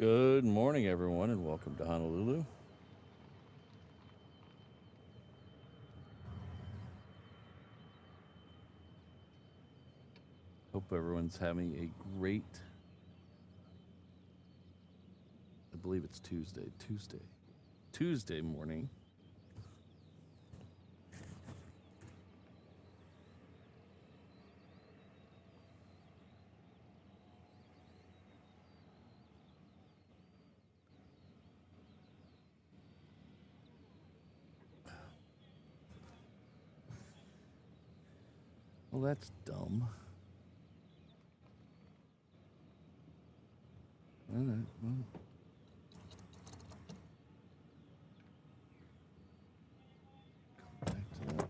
Good morning, everyone, and welcome to Honolulu. Hope everyone's having a great, I believe it's Tuesday morning. Well, that's dumb. All right, well. Go back to that.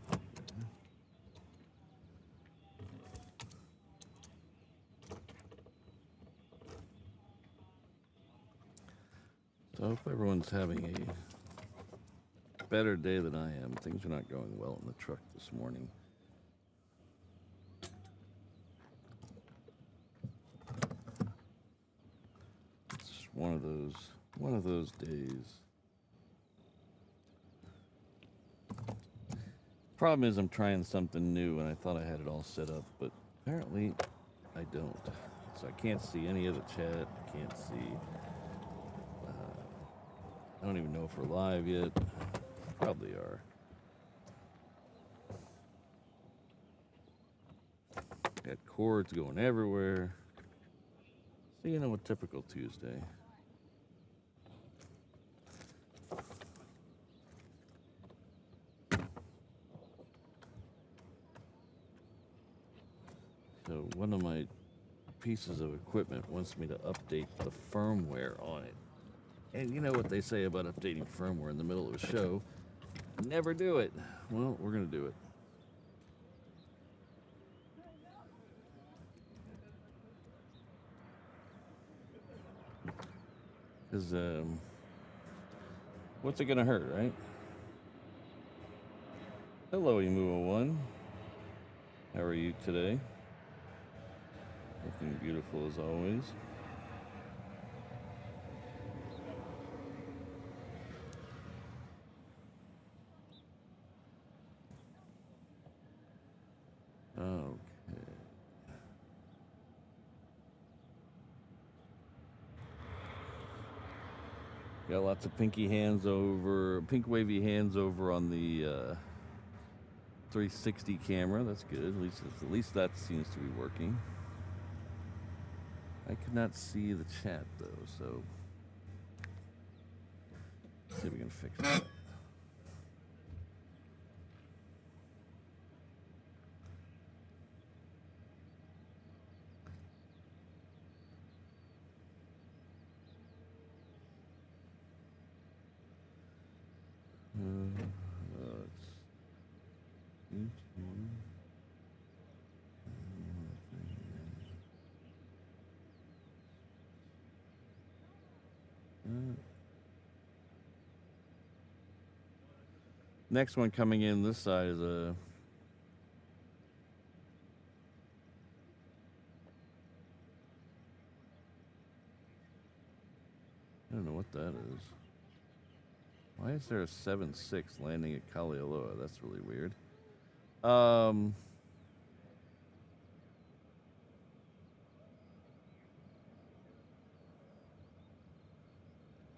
So I hope everyone's having a better day than I am. Things are not going well in the truck this morning. One of those days. Problem is I'm trying something new and I thought I had it all set up, but apparently I don't. So I can't see any of the chat. I can't see. I don't even know if we're live yet. Probably are. Got cords going everywhere. So you know, a typical Tuesday. So one of my pieces of equipment wants me to update the firmware on it. And you know what they say about updating firmware in the middle of a show? Never do it. Well, we're going to do it. Because, what's it going to hurt, right? Hello, Emu01. How are you today? Looking beautiful as always. Okay. Got lots of pink wavy hands over on the 360 camera. That's good. At least that seems to be working. I could not see the chat though, so let's see if we can fix that. Let's YouTube. Next one coming in this side is a I don't know what that is. Why is there a 7.6 landing at Kalialoa? That's really weird.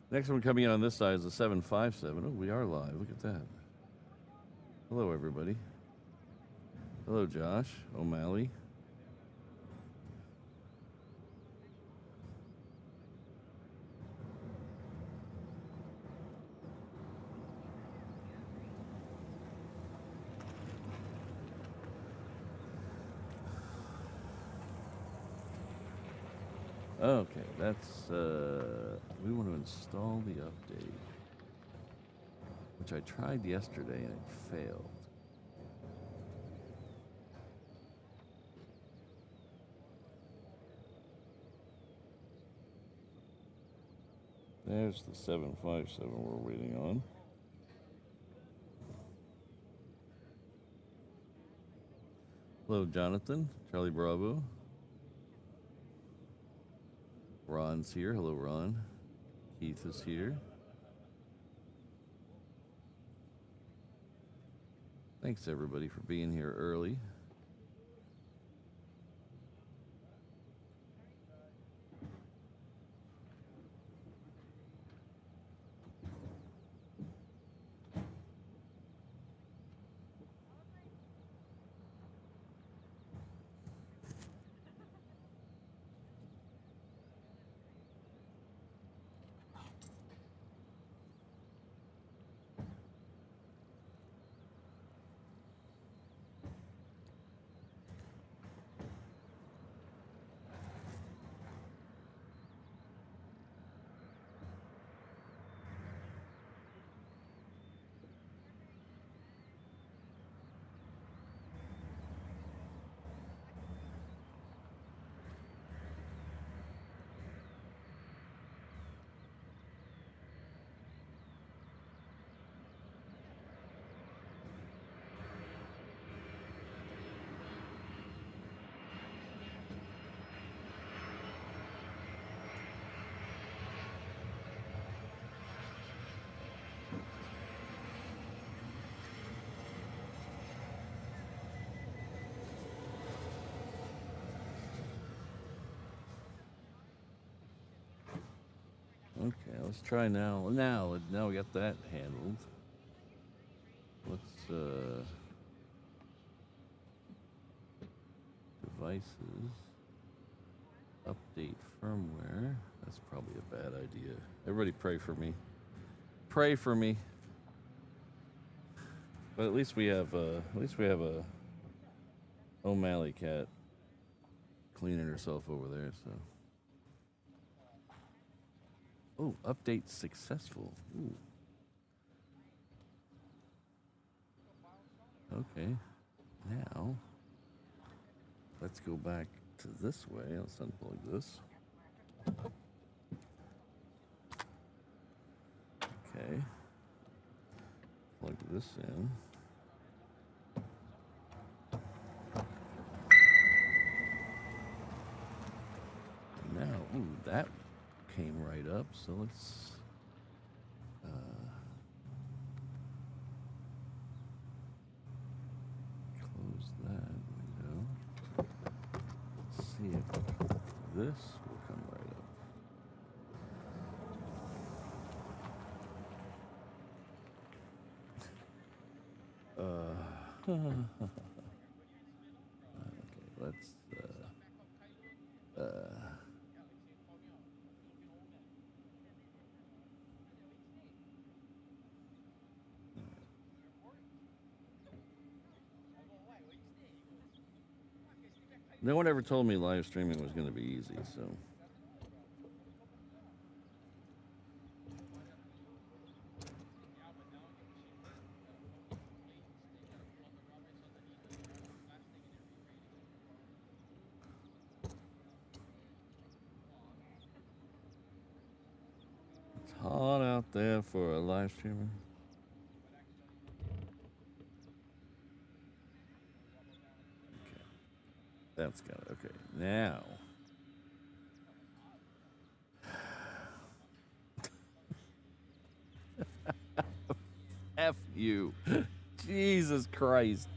Next one coming in on this side is a 757. Oh, we are live. Look at that. Hello, everybody. Hello, Josh O'Malley. Okay, that's, we want to install the update, which I tried yesterday and it failed. There's the 757 we're waiting on. Hello, Jonathan. Charlie Bravo. Ron's here. Hello, Ron. Keith is here. Thanks everybody for being here early. Okay, let's try now. Now we got that handled. Let's devices, update firmware. That's probably a bad idea. Everybody pray for me. Pray for me. But at least we have a O'Malley cat cleaning herself over there, so. Oh, update successful. Ooh. Okay. Now, let's go back to this way. Let's unplug this. Okay. Plug this in. And now, ooh, that came right up, so let's close that window. Let's see if this will come right up. Okay, let's no one ever told me live streaming was going to be easy, so. It's hot out there for a live streamer. That's got it. Okay, now. F you. Jesus Christ.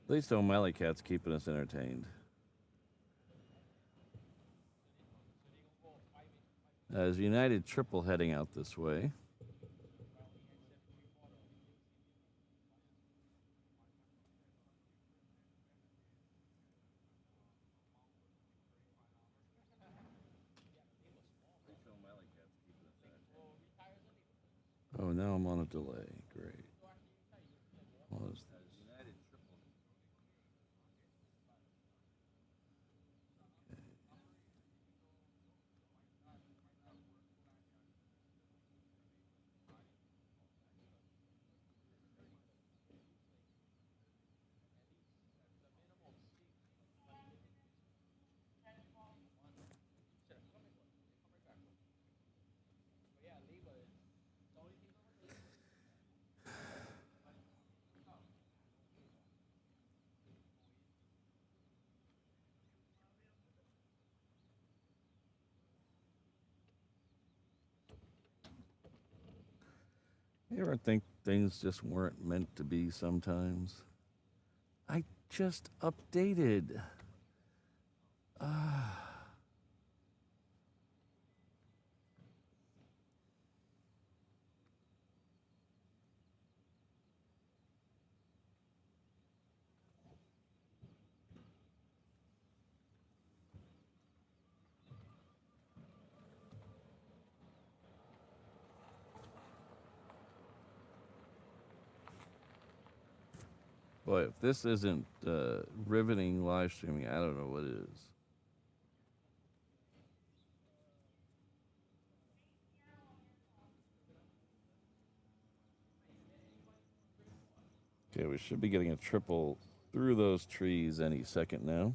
At least O'Malley Cat's keeping us entertained. As United Triple heading out this way. Oh, now I'm on a delay. Great. What is this? You ever think things just weren't meant to be sometimes? I just updated. Boy, if this isn't riveting live streaming, I don't know what is. Okay, we should be getting a triple through those trees any second now.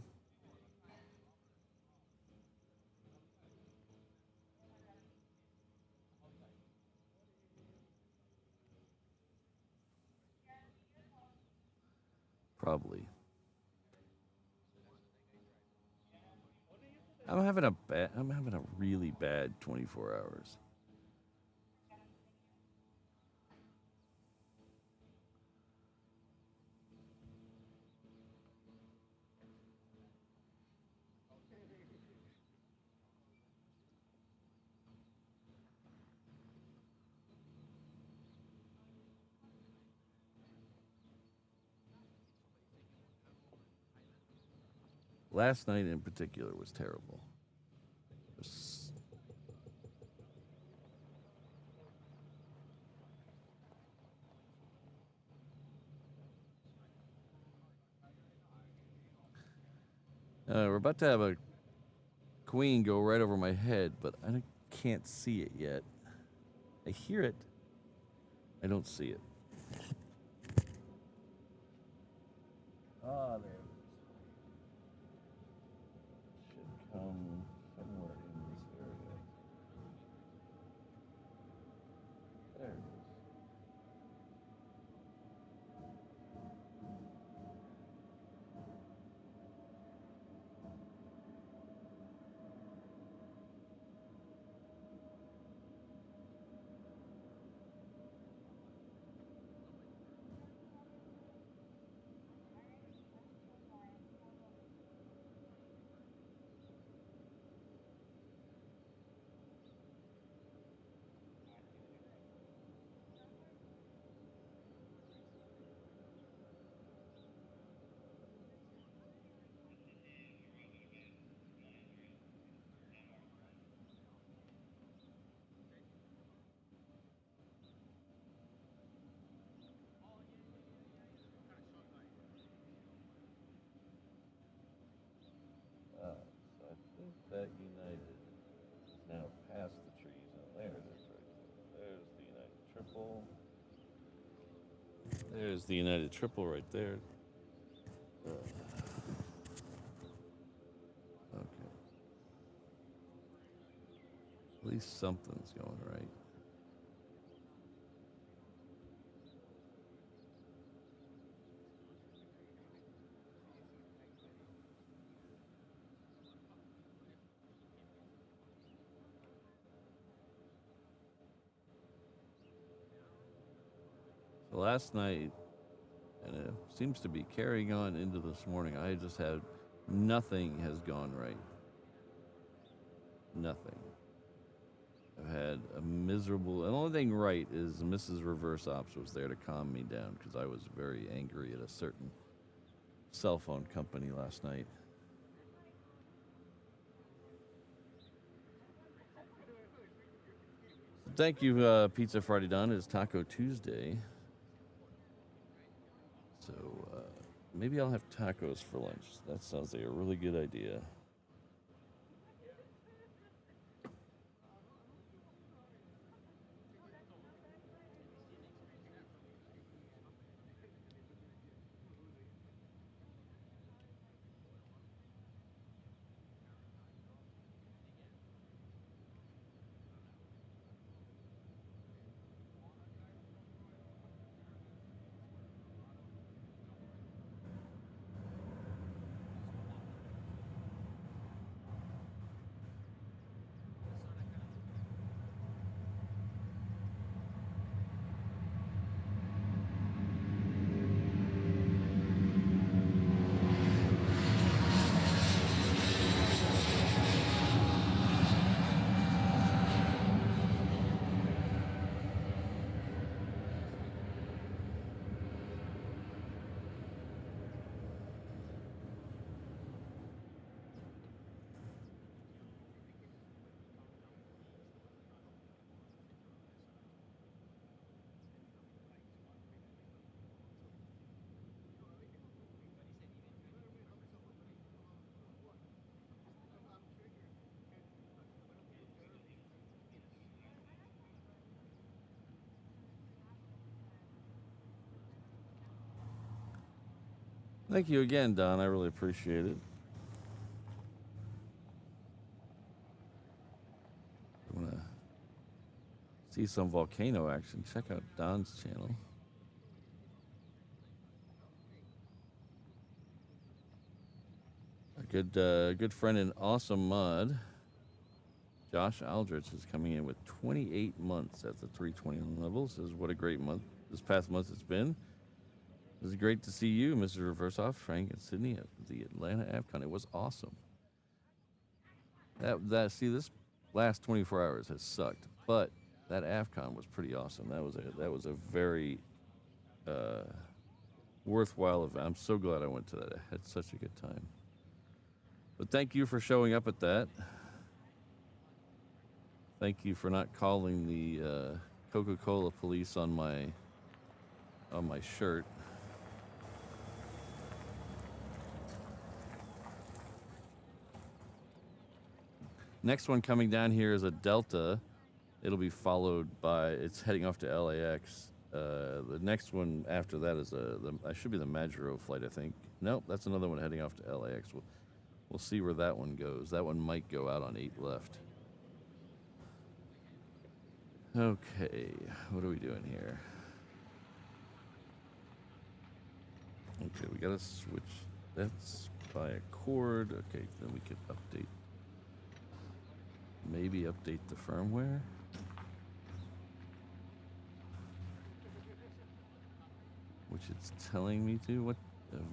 Probably. I'm having a really bad 24 hours. Last night in particular was terrible. We're about to have a queen go right over my head, but I can't see it yet. I hear it. I don't see it. Ah, there it is. Should come somewhere in this area. There it is. So I think that United is now past the trees. Oh, there it is right there. There's the United Triple. There's the United Triple right there. Okay. At least something's going right. So last night and it seems to be carrying on into this morning. I just had nothing has gone right. Nothing. I've had a miserable. The only thing right is Mrs. Reverse Ops was there to calm me down because I was very angry at a certain cell phone company last night. Thank you, Pizza Friday Don. It's Taco Tuesday. So maybe I'll have tacos for lunch. That sounds like a really good idea. Thank you again, Don. I really appreciate it. If you want to see some volcano action, check out Don's channel. A good friend and awesome mod, Josh Aldrich, is coming in with 28 months at the 321 level. Says, what a great month. This past month it's been. It was great to see you, Mr. Reverse Off, Frank, and Sydney at the Atlanta AvCon. It was awesome. See, this last 24 hours has sucked, but that AvCon was pretty awesome. That was a very worthwhile event. I'm so glad I went to that. I had such a good time. But thank you for showing up at that. Thank you for not calling the Coca-Cola police on my shirt. Next one coming down here is a Delta. It'll be followed by, it's heading off to LAX. The next one after that is I should be the Majuro flight, I think. Nope, that's another one heading off to LAX. We'll see where that one goes. That one might go out on 8 left. Okay, what are we doing here? Okay, we gotta switch. That's by a cord. Okay, then we can update. Maybe update the firmware. Which it's telling me to. What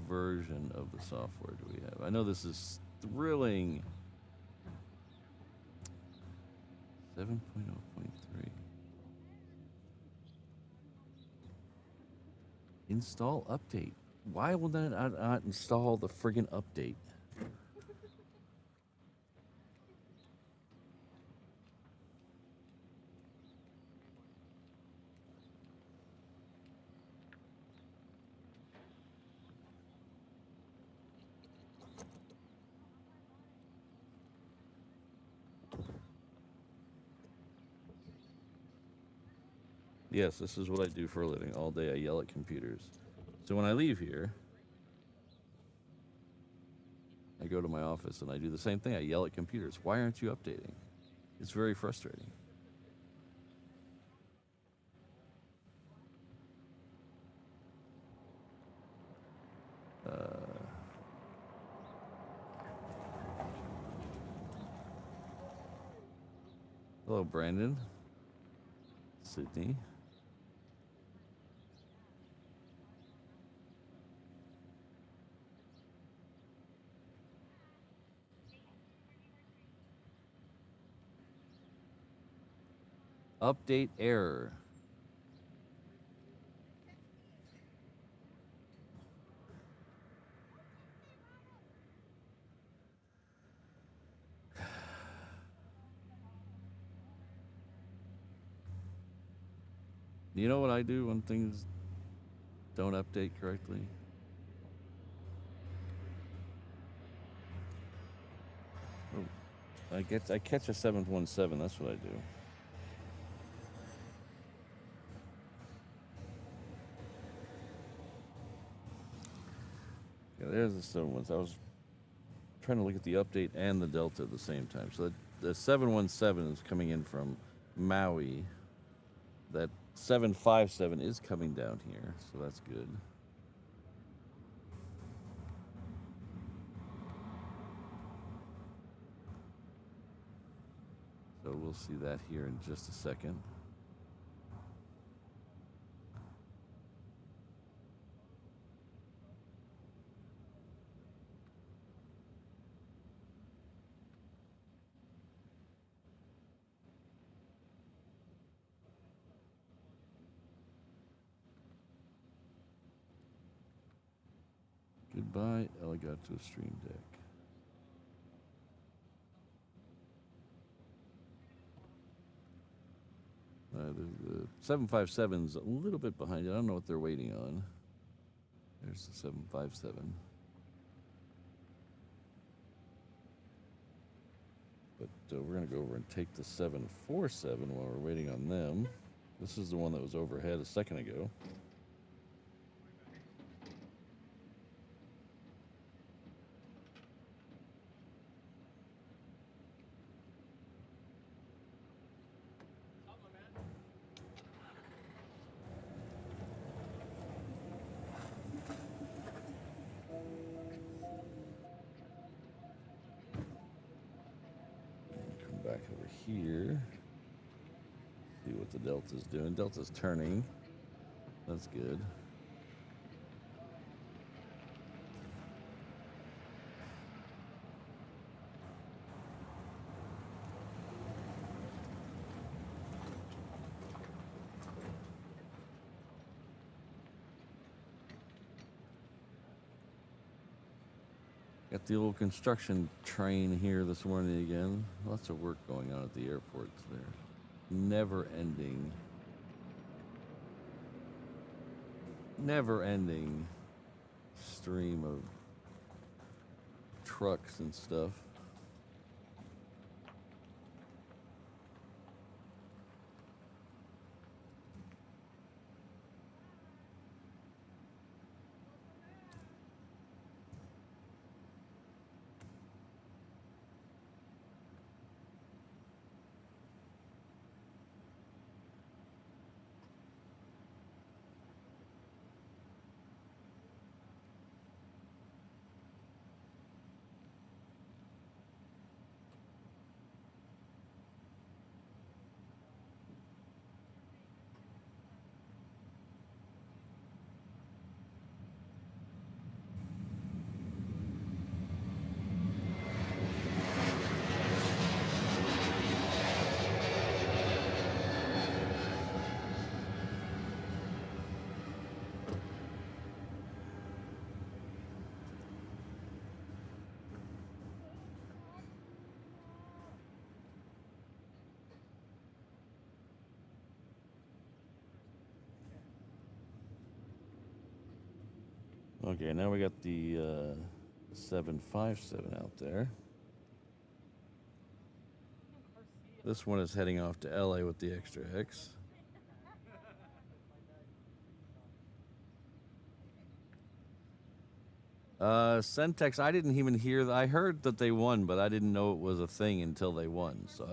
version of the software do we have? I know this is thrilling. 7.0.3. Install update. Why will that not install the friggin' update? Yes, this is what I do for a living. All day I yell at computers. So when I leave here, I go to my office and I do the same thing. I yell at computers. Why aren't you updating? It's very frustrating. Hello, Brandon. Sydney. Update error. You know what I do when things don't update correctly? Oh, I catch a 717. That's what I do. Yeah, there's the 717. I was trying to look at the update and the delta at the same time. So the 717 is coming in from Maui. That 757 is coming down here, so that's good. So we'll see that here in just a second. Goodbye, Elgato Stream Deck. The 757's a little bit behind it. I don't know what they're waiting on. There's the 757. But we're going to go over and take the 747 while we're waiting on them. This is the one that was overhead a second ago. Back over here. See what the Delta's doing. Delta's turning. That's good. Got the little construction train here this morning again. Lots of work going on at the airport there. Never ending stream of trucks and stuff. Okay, now we got the 757 out there. This one is heading off to LA with the extra X. Centex, I didn't even hear that. I heard that they won, but I didn't know it was a thing until they won. So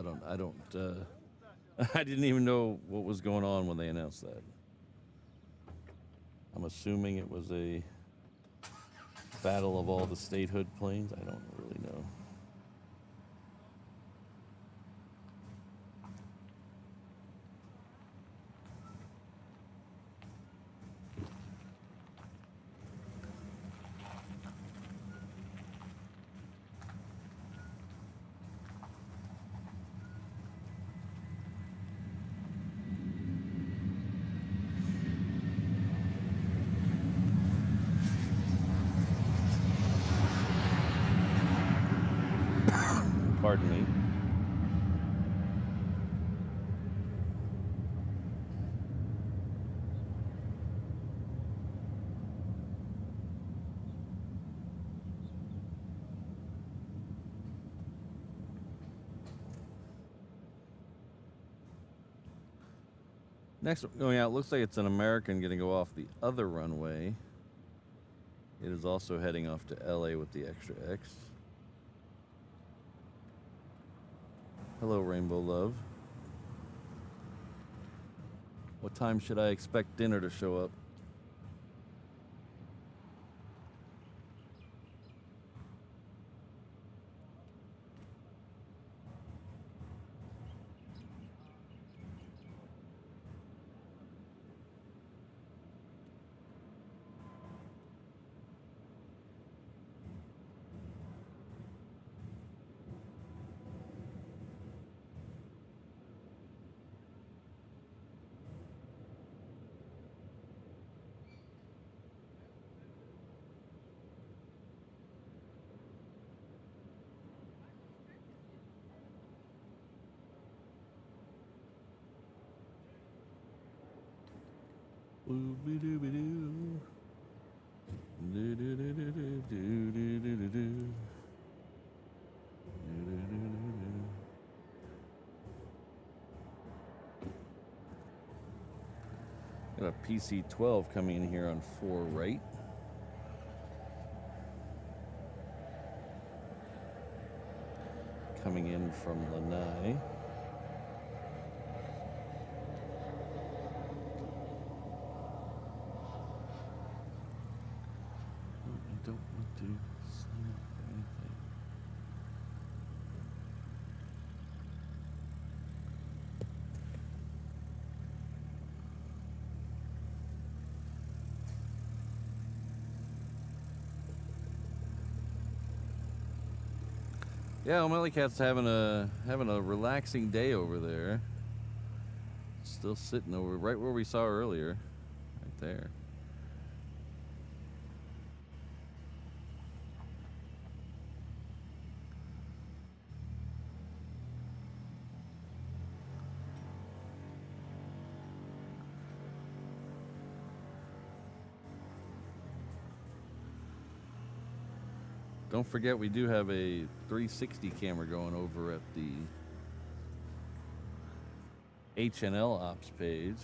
I didn't even know what was going on when they announced that. I'm assuming it was a battle of all the statehood planes. I don't really know. Pardon me. Next one going out, looks like it's an American going to go off the other runway. It is also heading off to LA with the Extra X. Hello, Rainbow Love. What time should I expect dinner to show up? Got a PC-12 coming in here on 4 right. Coming in from Lanai. I don't want to sign up for anything. Yeah, O'Malley Cat's having a relaxing day over there. Still sitting over right where we saw earlier, right there. Don't forget, we do have a 360 camera going over at the HNL ops page.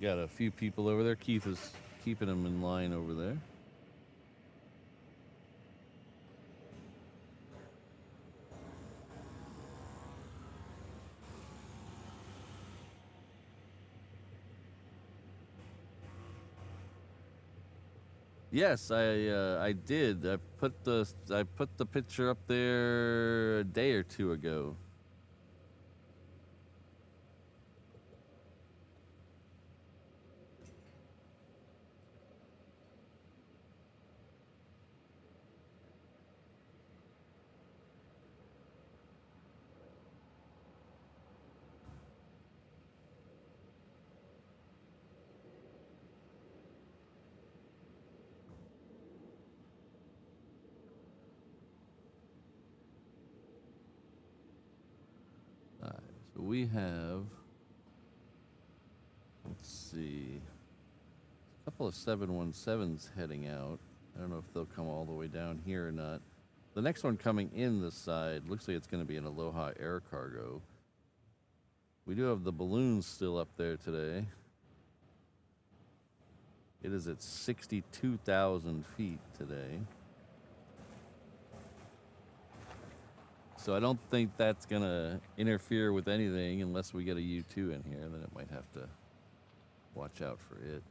Got a few people over there. Keith is keeping them in line over there. Yes, I did. I put the picture up there a day or two ago. So we have, let's see, a couple of 717s heading out. I don't know if they'll come all the way down here or not. The next one coming in this side looks like it's going to be an Aloha Air Cargo. We do have the balloons still up there today. It is at 62,000 feet today. So I don't think that's going to interfere with anything unless we get a U2 in here. Then it might have to watch out for it.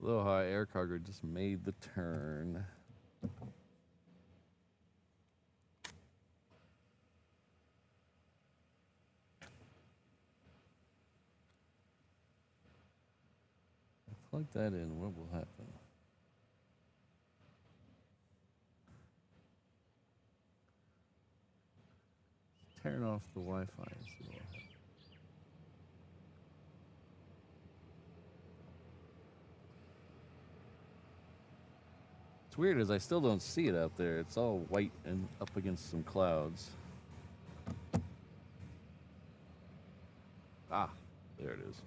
Aloha air cargo just made the turn. Plug that in, what will happen? Turn off the Wi-Fi and see what happens. What's weird is I still don't see it out there. It's all white and up against some clouds. Ah, there it is.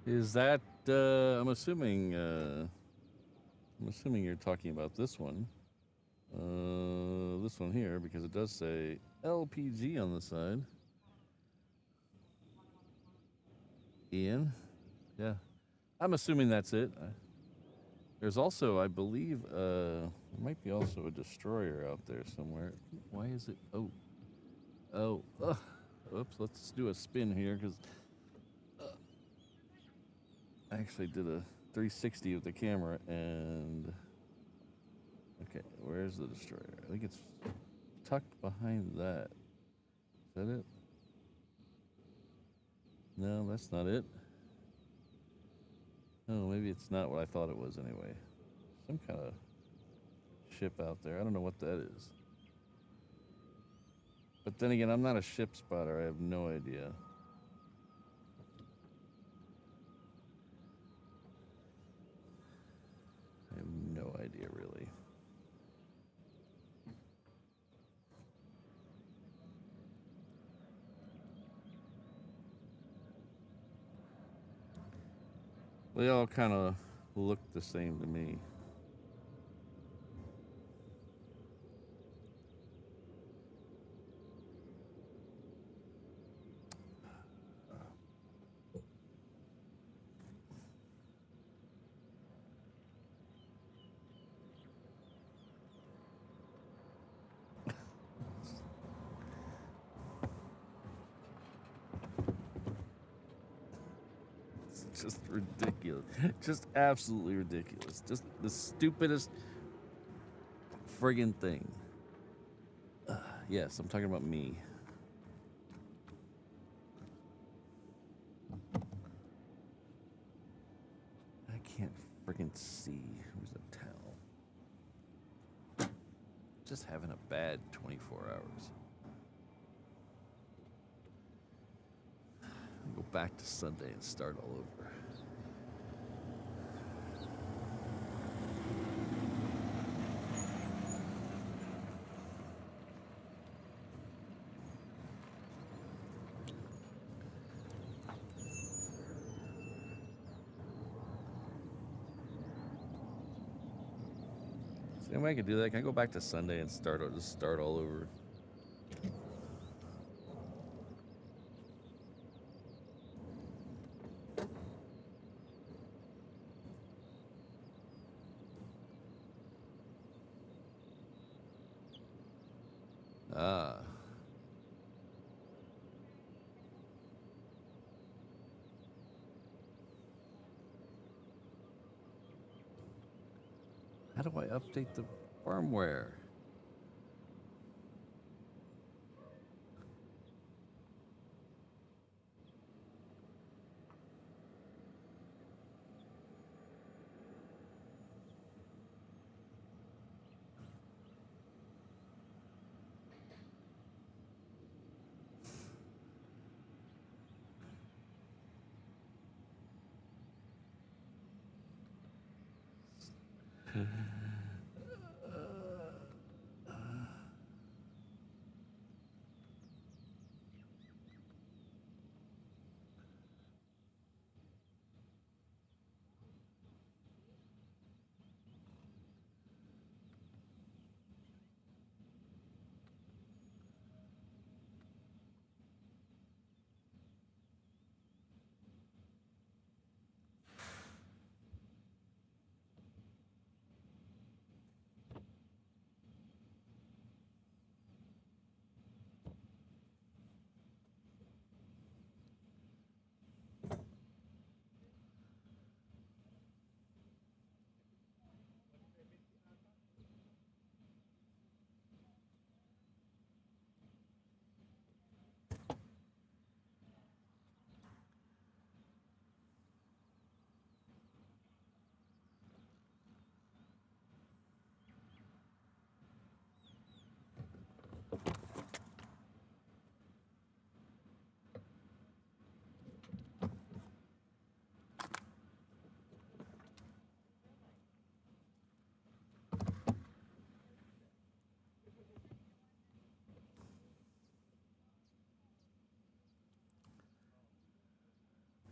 Is that, I'm assuming you're talking about this one. This one here, because it does say LPG on the side. Ian? Yeah. I'm assuming that's it. There's also, I believe, there might be also a destroyer out there somewhere. Why is it? Oh. Oops, let's do a spin here, because I actually did a 360 with the camera, and okay, where's the destroyer? I think it's tucked behind that. Is that it? No, that's not it. Oh, maybe it's not what I thought it was anyway. Some kind of ship out there. I don't know what that is. But then again, I'm not a ship spotter. I have no idea. I have no idea, really. They all kind of look the same to me. Just ridiculous. Just absolutely ridiculous. Just the stupidest friggin' thing. Yes, I'm talking about me. I can't friggin' see. Where's the towel? Just having a bad 24 hours. Go back to Sunday and start all over. See, I could do that. Can I go back to Sunday and just start all over? Ah. How do I update the Firmware.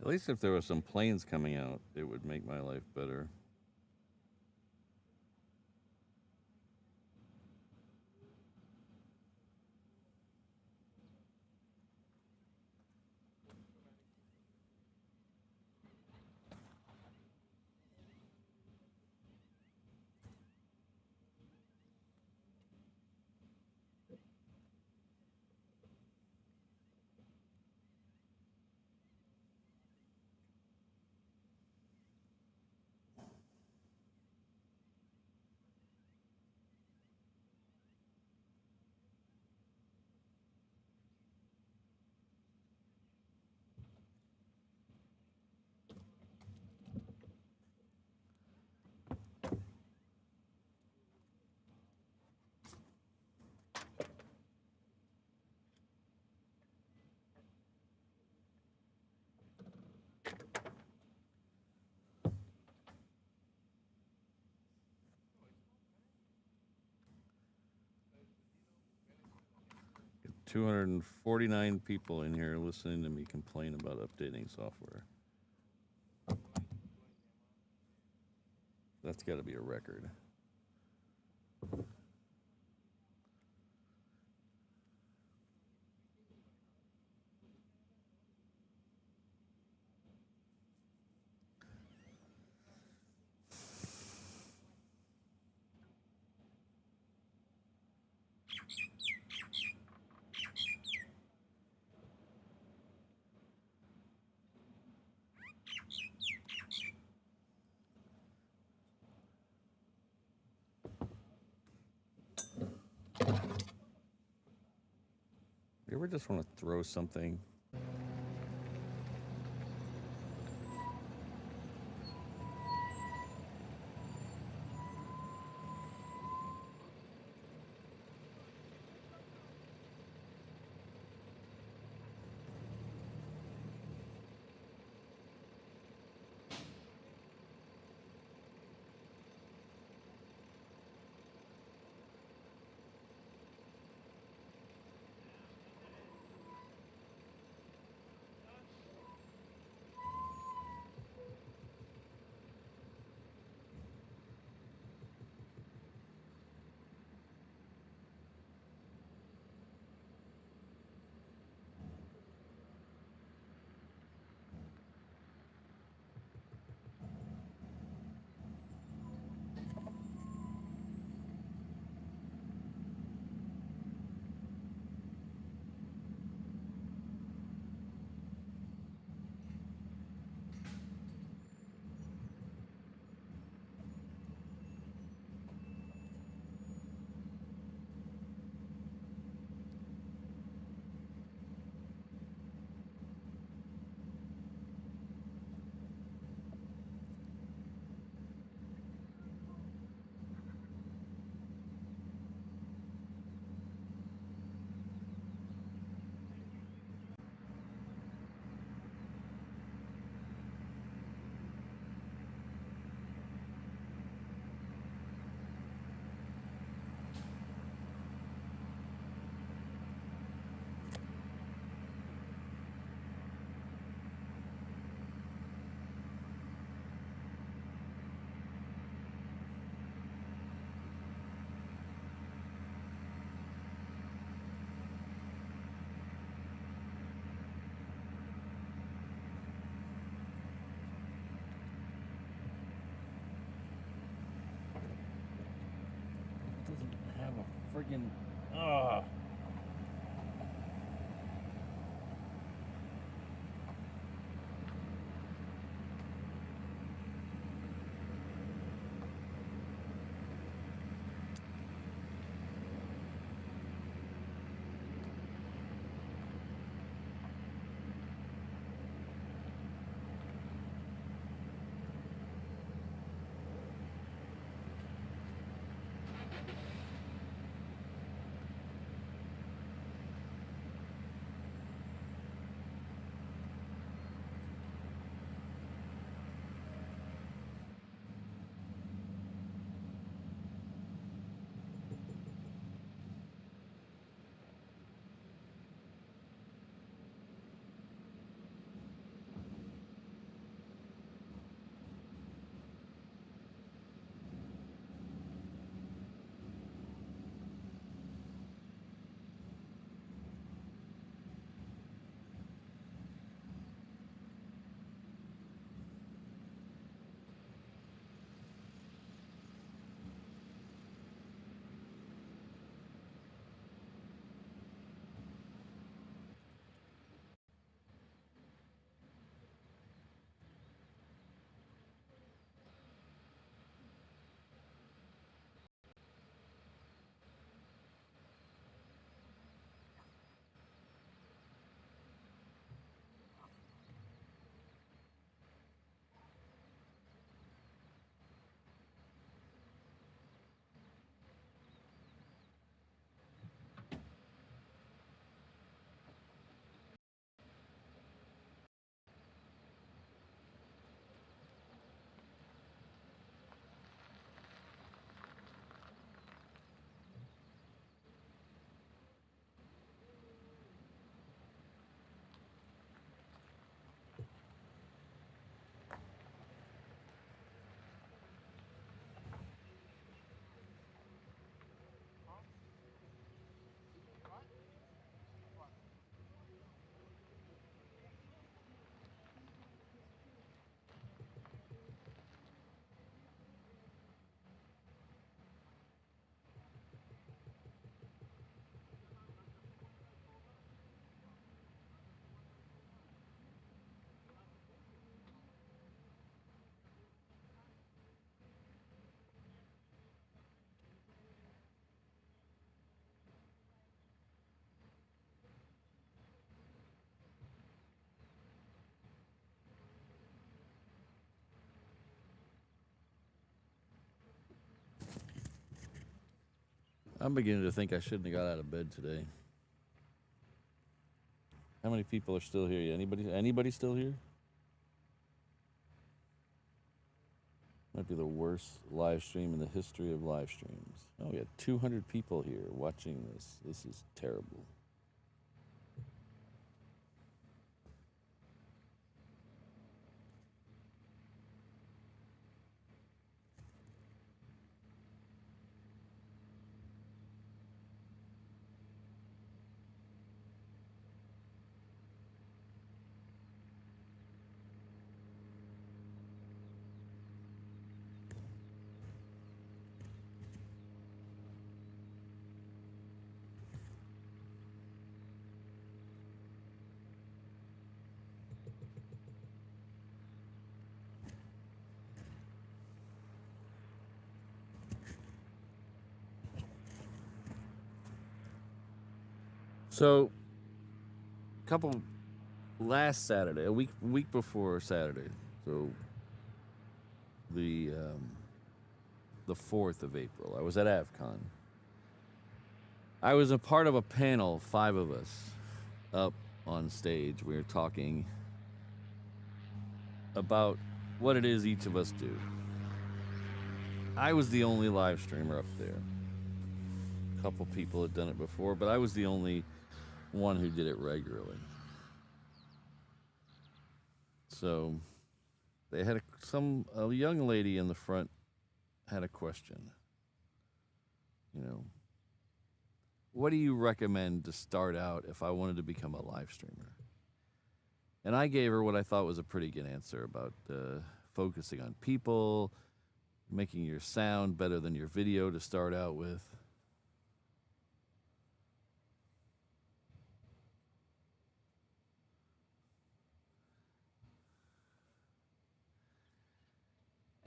At least if there were some planes coming out, it would make my life better. Got 249 people in here listening to me complain about updating software. That's got to be a record. You ever just want to throw something? Freaking. Ah. I'm beginning to think I shouldn't have got out of bed today. How many people are still here? Anybody still here? Might be the worst live stream in the history of live streams. Oh, we got 200 people here watching this. This is terrible. So, last Saturday, a week before Saturday, so the 4th of April, I was at AvCon. I was a part of a panel, 5 of us, up on stage. We were talking about what it is each of us do. I was the only live streamer up there. A couple people had done it before, but I was the only one who did it regularly. So they had a young lady in the front had a question. You know, what do you recommend to start out if I wanted to become a live streamer? And I gave her what I thought was a pretty good answer about focusing on people, making your sound better than your video to start out with.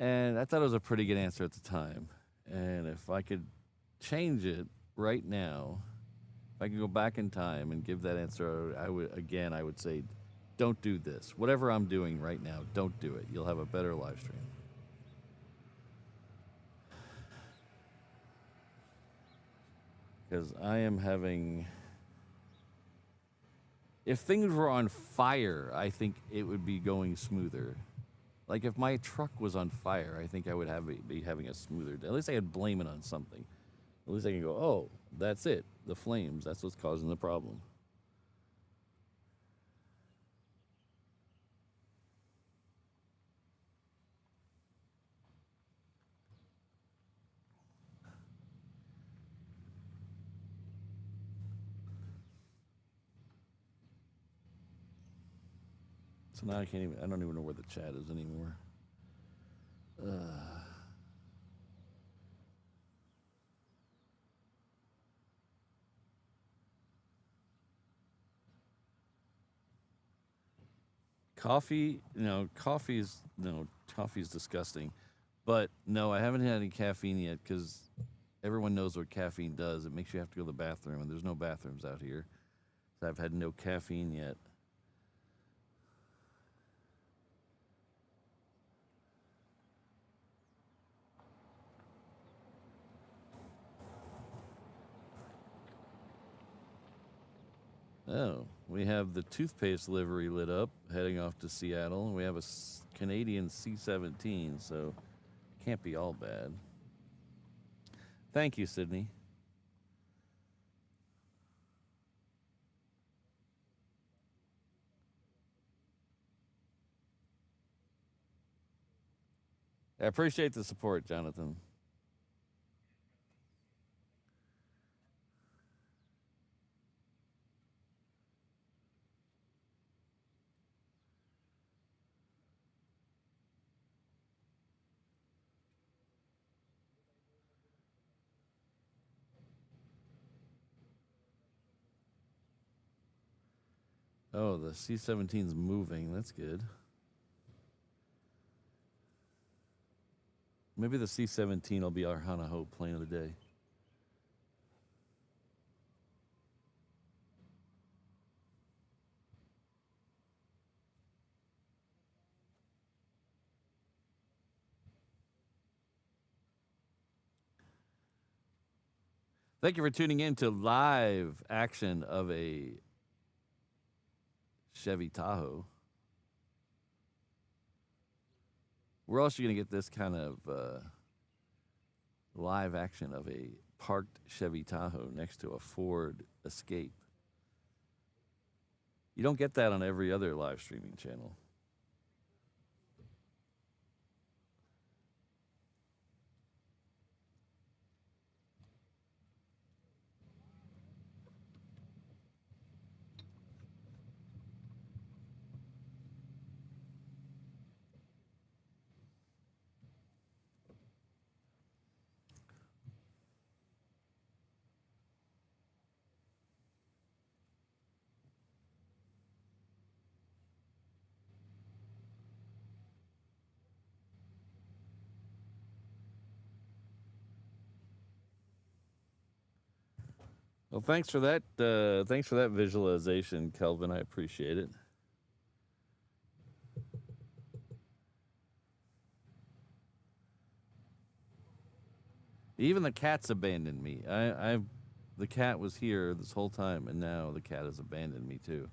And I thought it was a pretty good answer at the time. And if I could change it right now, if I could go back in time and give that answer, I would say, don't do this. Whatever I'm doing right now, don't do it. You'll have a better live stream. Because I am having... If things were on fire, I think it would be going smoother. Like if my truck was on fire, I think I would be having a smoother day. At least I could blame it on something. At least I can go, oh, that's it. The flames, that's what's causing the problem. So now I don't even know where the chat is anymore. Coffee is disgusting. But no, I haven't had any caffeine yet because everyone knows what caffeine does. It makes you have to go to the bathroom, and there's no bathrooms out here. So I've had no caffeine yet. Oh, we have the toothpaste livery lit up, heading off to Seattle. We have a Canadian C-17, so can't be all bad. Thank you, Sydney. I appreciate the support, Jonathan. Oh, the C-17's moving. That's good. Maybe the C-17 will be our Hana Hope plane of the day. Thank you for tuning in to live action of a Chevy Tahoe. We're also going to get this kind of live action of a parked Chevy Tahoe next to a Ford Escape. You don't get that on every other live streaming channel. Well, thanks for that. Thanks for that visualization, Kelvin. I appreciate it. Even the cat's abandoned me. The cat was here this whole time, and now the cat has abandoned me too.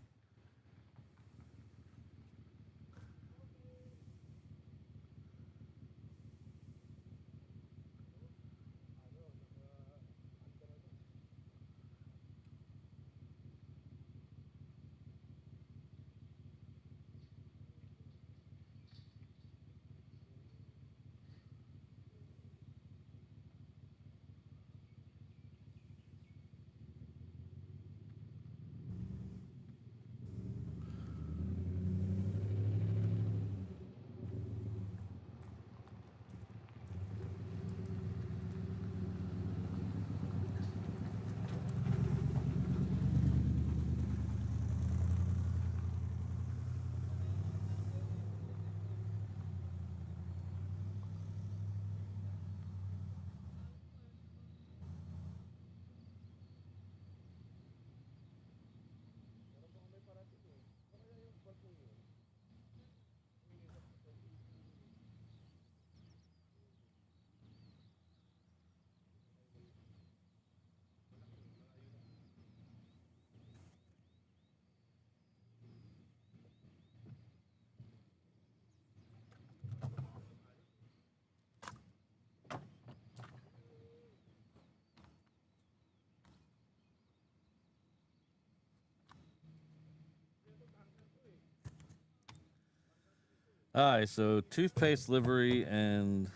Hi, so toothpaste livery and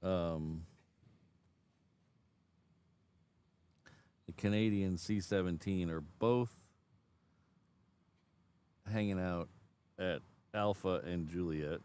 the Canadian C-17 are both hanging out at Alpha and Juliet.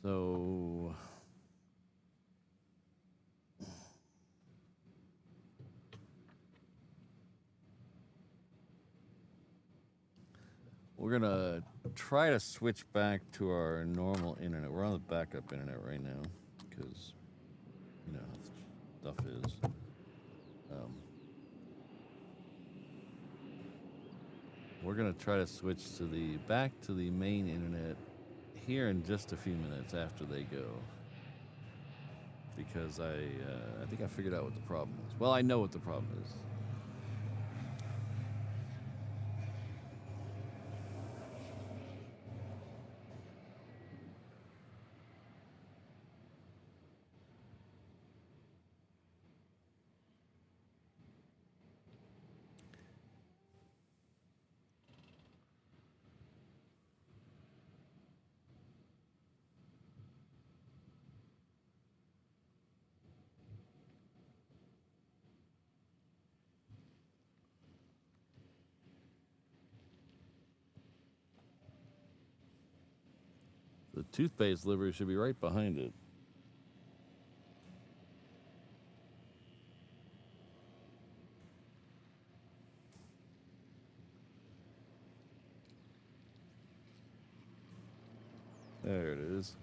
So we're gonna try to switch back to our normal internet. We're on the backup internet right now because you know how stuff is. We're gonna try to switch to back to the main internet here in just a few minutes after they go, because I think I figured out what the problem is. Well, I know what the problem is. The toothpaste livery should be right behind it. There it is.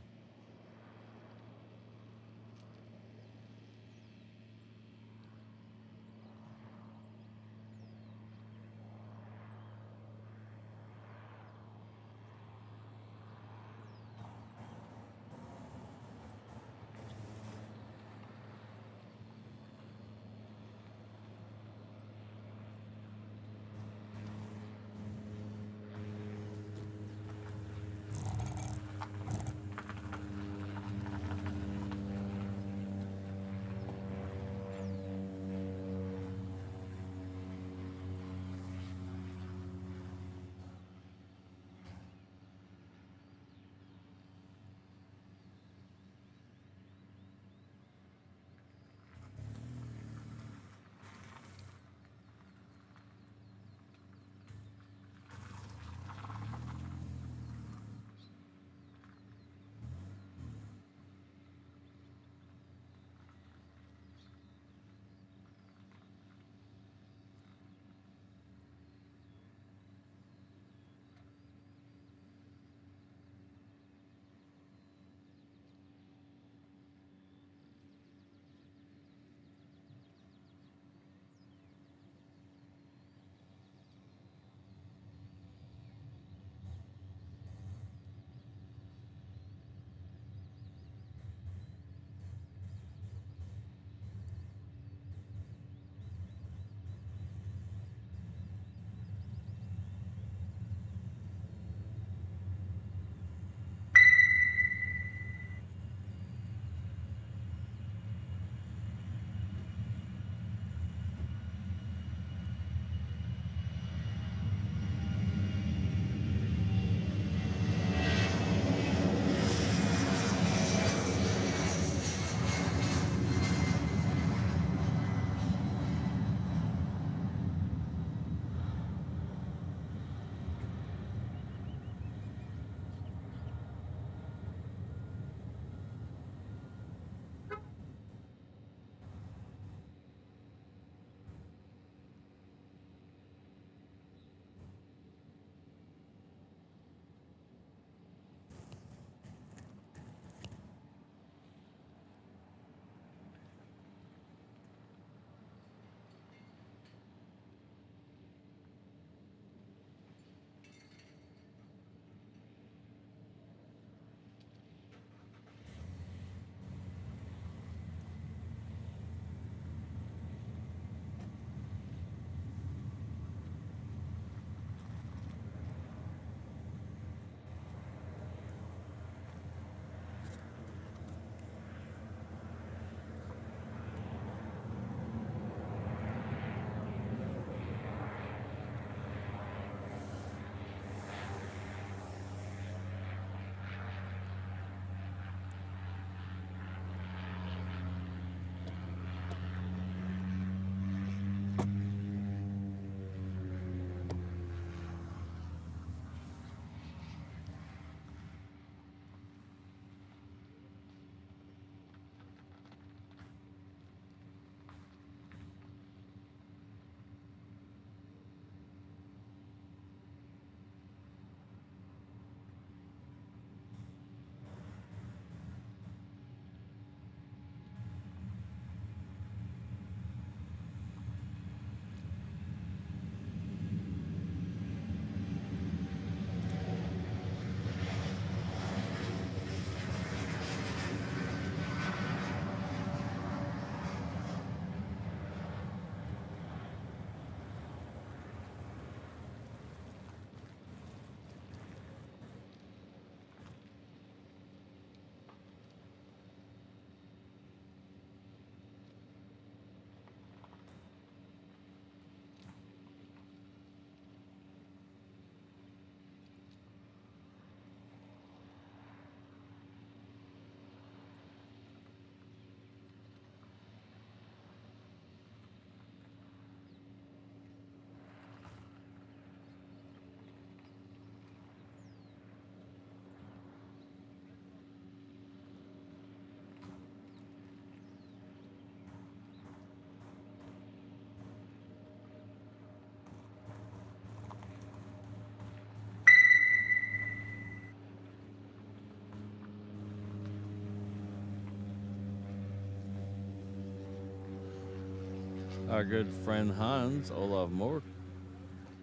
Our good friend Hans Olav Moore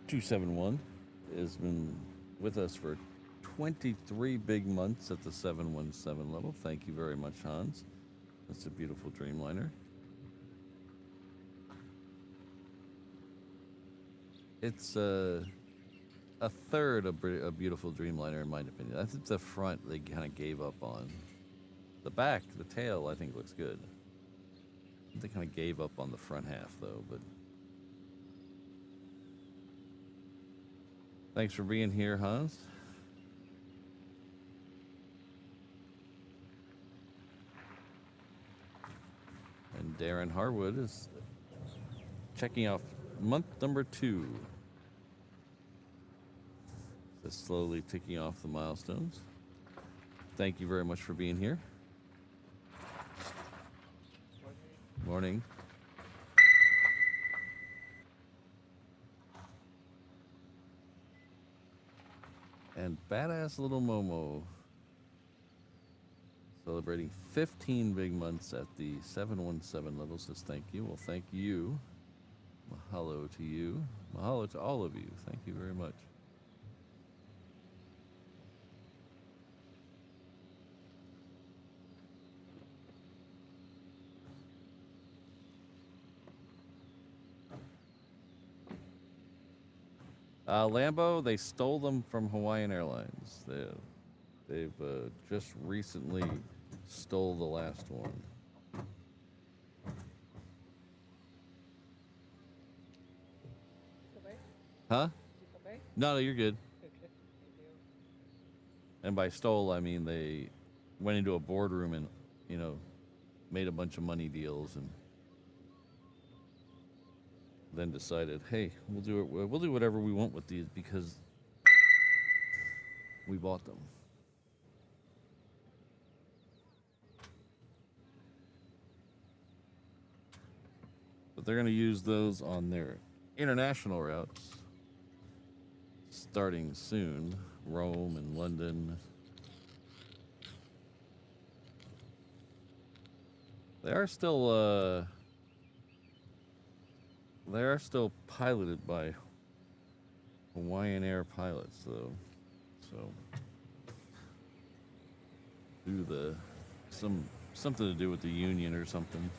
271 has been with us for 23 big months at the 717 level. Thank you very much, Hans. That's a beautiful Dreamliner. It's a third of a beautiful Dreamliner, in my opinion. I think the front they kind of gave up on. The back, the tail, I think looks good. They kind of gave up on the front half, though. But thanks for being here, Hans. And Darren Harwood is checking off month number 2. Just slowly ticking off the milestones. Thank you very much for being here. Morning. And badass little Momo celebrating 15 big months at the 717 level says thank you. Well, thank you. Mahalo to you. Mahalo to all of you. Thank you very much. Lambo, they stole them from Hawaiian Airlines. They've just recently stole the last one. Huh? No, you're good. And by stole, I mean they went into a boardroom and, made a bunch of money deals and then decided, hey, we'll do whatever we want with these because we bought them. But they're going to use those on their international routes starting soon. Rome and London. They are still piloted by Hawaiian Air pilots, though. So something to do with the union or something.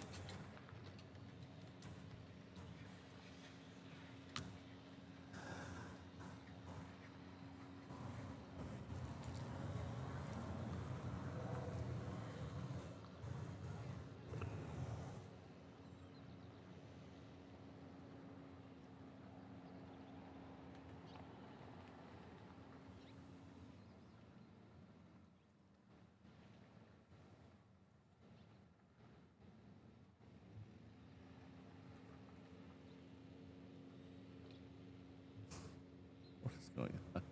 Going on.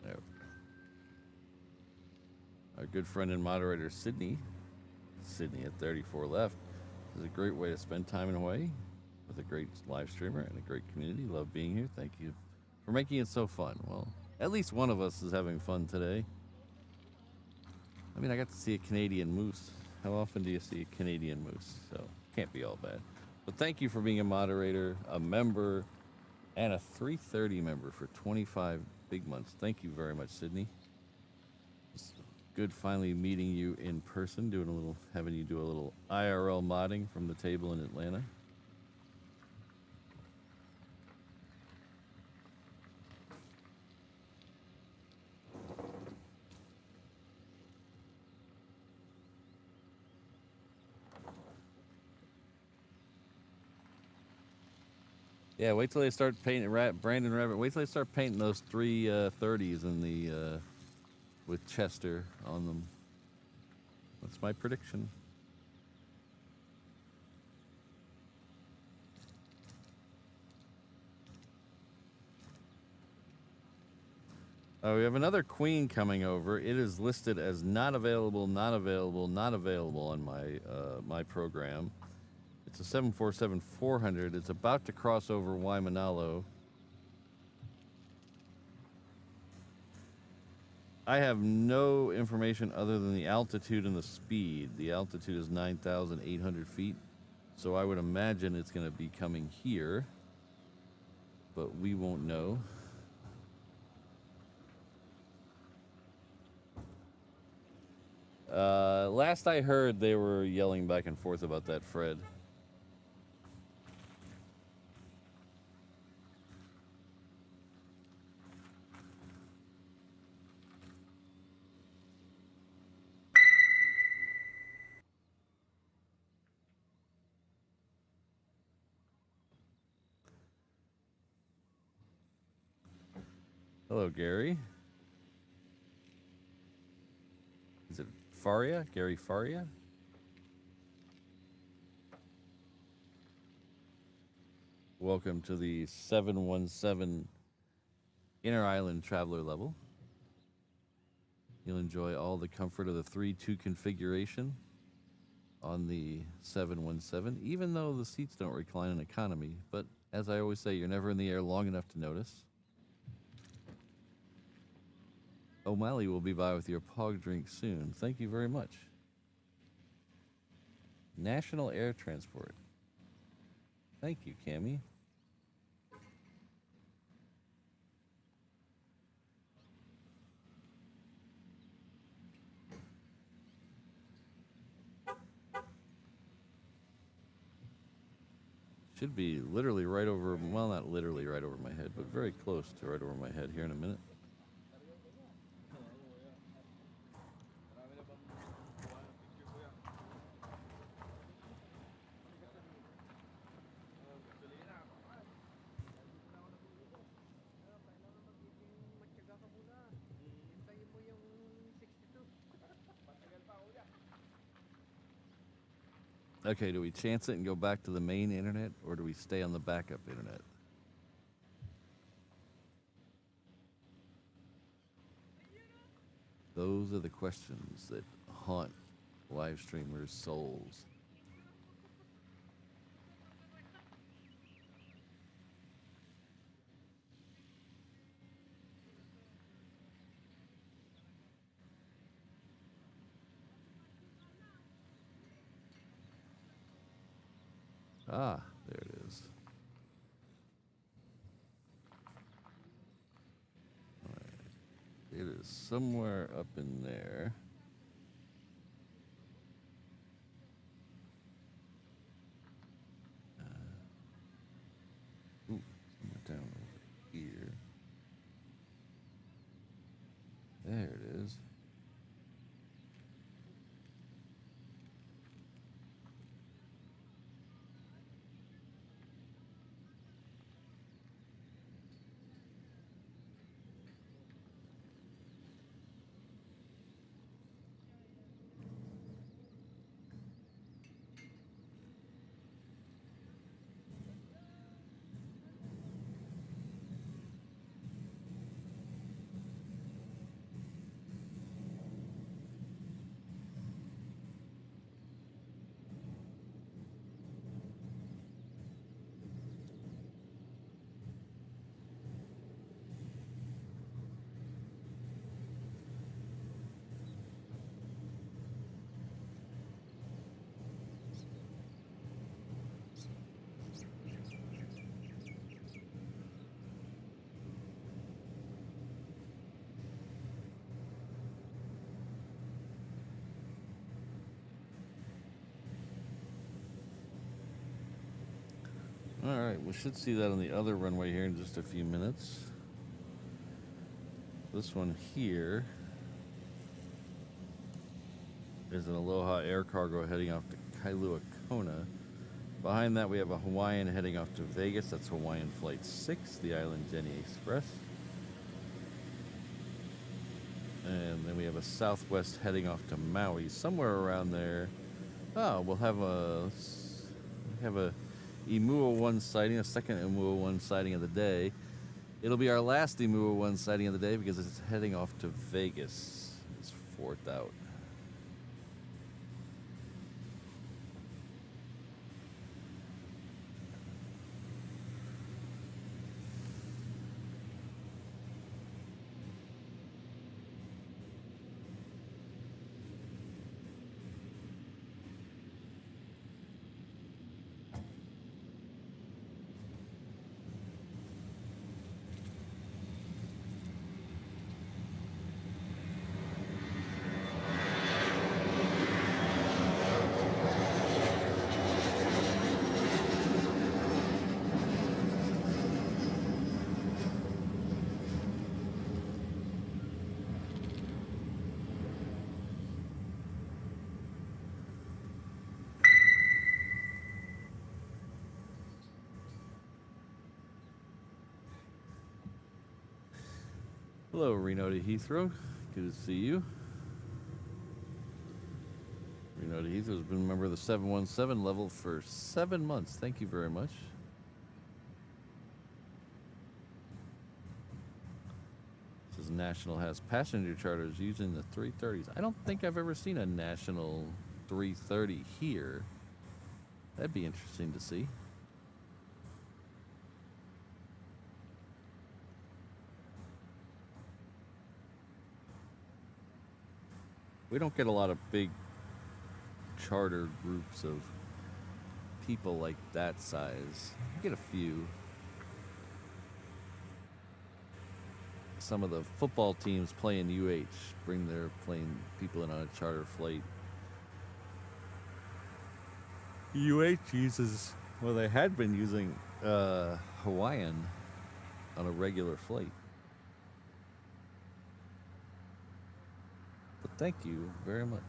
There. Our good friend and moderator Sydney at 34 left is a great way to spend time in Hawaii with a great live streamer and a great community. Love being here. Thank you for making it so fun. Well, at least one of us is having fun today. I mean, I got to see a Canadian moose. How often do you see a Canadian moose? So can't be all bad. But thank you for being a moderator, a member, and a 330 member for 25 big months. Thank you very much, Sydney. It's good finally meeting you in person, having you do a little IRL modding from the table in Atlanta. Yeah, wait till they start painting Brandon Rabbit. Wait till they start painting those 330s in the with Chester on them. That's my prediction. Oh, we have another Queen coming over. It is listed as not available, not available, not available on my program. It's a 747-400. It's about to cross over Waimanalo. I have no information other than the altitude and the speed. The altitude is 9,800 feet, so I would imagine it's going to be coming here, but we won't know. Last I heard, they were yelling back and forth about that, Fred. Hello, Gary. Is it Faria? Gary Faria? Welcome to the 717 Inner Island Traveler level. You'll enjoy all the comfort of the 3-2 configuration on the 717, even though the seats don't recline in economy. But as I always say, you're never in the air long enough to notice. O'Malley will be by with your POG drink soon. Thank you very much. National Air Transport. Thank you, Cammie. Should be literally right over, well, not literally right over my head, but very close to right over my head here in a minute. Okay, do we chance it and go back to the main internet, or do we stay on the backup internet? Those are the questions that haunt live streamers' souls. Ah, there it is. All right. It is somewhere up in there. Ooh, somewhere down over here. There it is. All right, we should see that on the other runway here in just a few minutes. This one here is an Aloha Air Cargo heading off to Kailua Kona. Behind that, we have a Hawaiian heading off to Vegas. That's Hawaiian Flight 6, the Island Jenny Express. And then we have a Southwest heading off to Maui, somewhere around there. Oh, we'll have a Imua 1 sighting, a second Imua 1 sighting of the day. It'll be our last Imua 1 sighting of the day because it's heading off to Vegas. It's fourth out. Hello, Reno to Heathrow. Good to see you. Reno to Heathrow has been a member of the 717 level for 7 months. Thank you very much. This is National has passenger charters using the 330s. I don't think I've ever seen a National 330 here. That'd be interesting to see. We don't get a lot of big charter groups of people like that size. We get a few. Some of the football teams playing UH bring their people in on a charter flight. UH uses, well, they had been using Hawaiian on a regular flight. But thank you very much.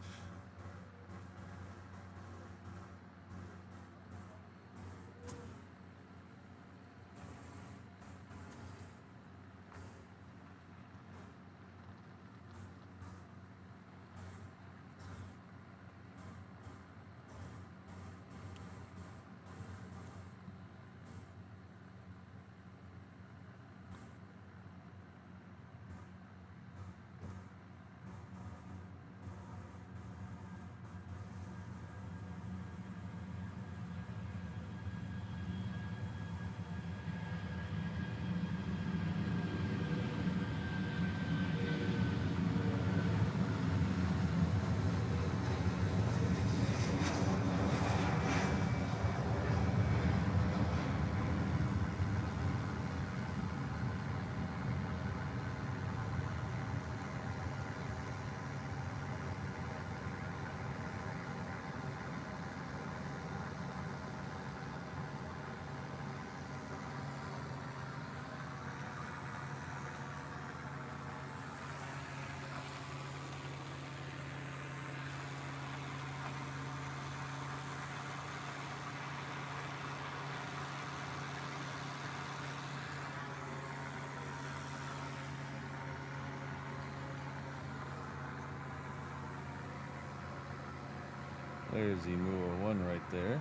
There's Emua 1 right there.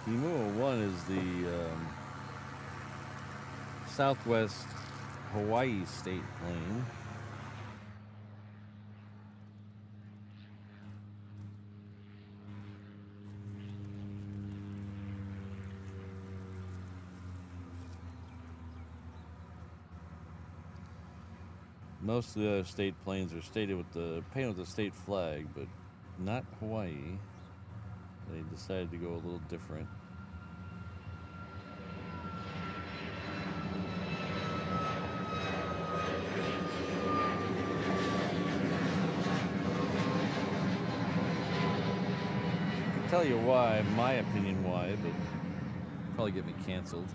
Emua 1 is the Southwest Hawaii state plane. Most of the other state planes are painted with the state flag, but not Hawaii. They decided to go a little different. I can tell you why, my opinion why, but probably get me canceled.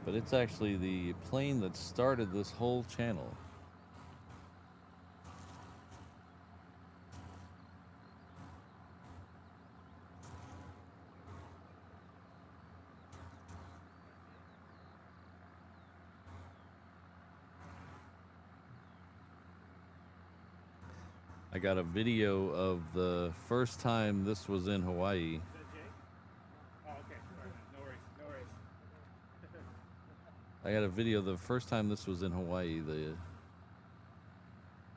But it's actually the plane that started this whole channel. I got a video of the first time this was in Hawaii. Is that Jay? Oh, okay. All right. No worries. No worries. I got a video of the first time this was in Hawaii. The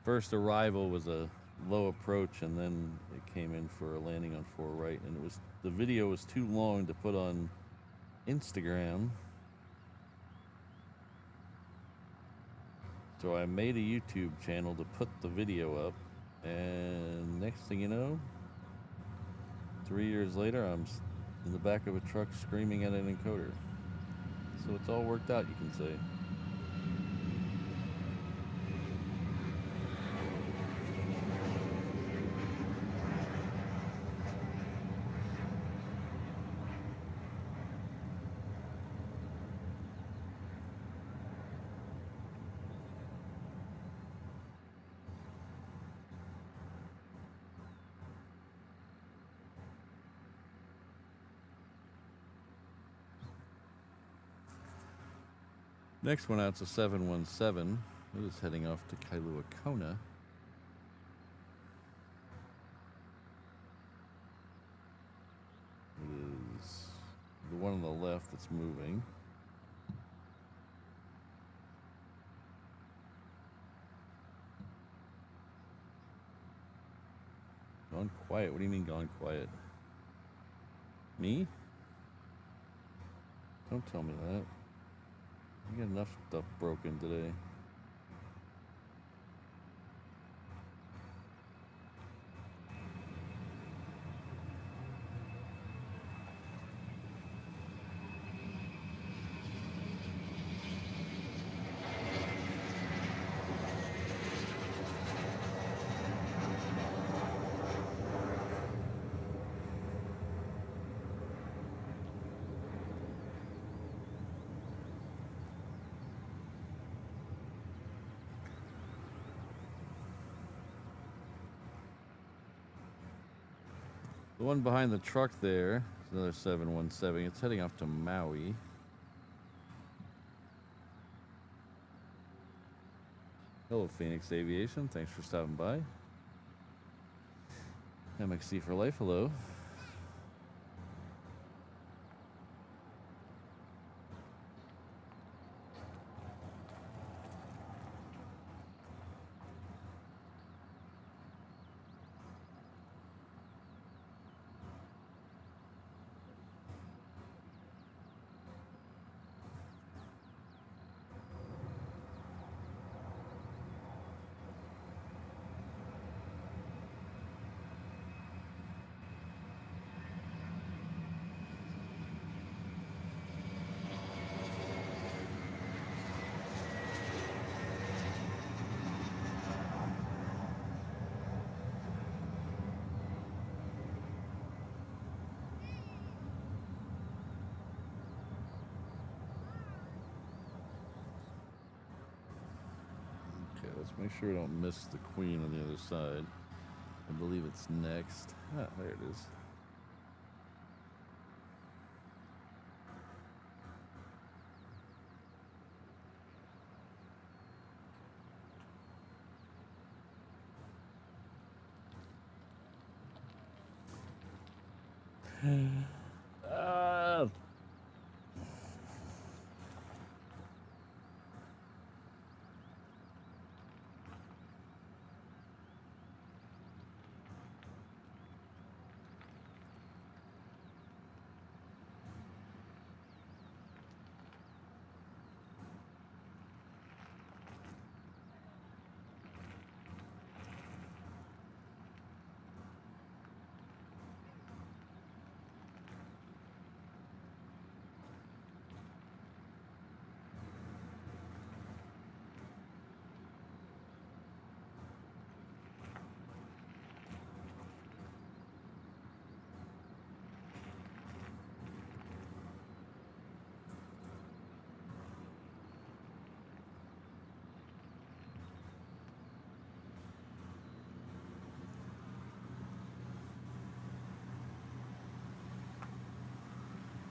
first arrival was a low approach, and then it came in for a landing on 4 right, and the video was too long to put on Instagram. So I made a YouTube channel to put the video up. And next thing you know, 3 years later, I'm in the back of a truck screaming at an encoder. So it's all worked out, you can say. Next one out's a 717. It is heading off to Kailua Kona. It is the one on the left that's moving. Gone quiet? What do you mean gone quiet? Me? Don't tell me that. You got enough stuff broken today. The one behind the truck there is another 717. It's heading off to Maui. Hello, Phoenix Aviation. Thanks for stopping by. MXC for life. Hello. Let's make sure we don't miss the Queen on the other side. I believe it's next. Ah, there it is.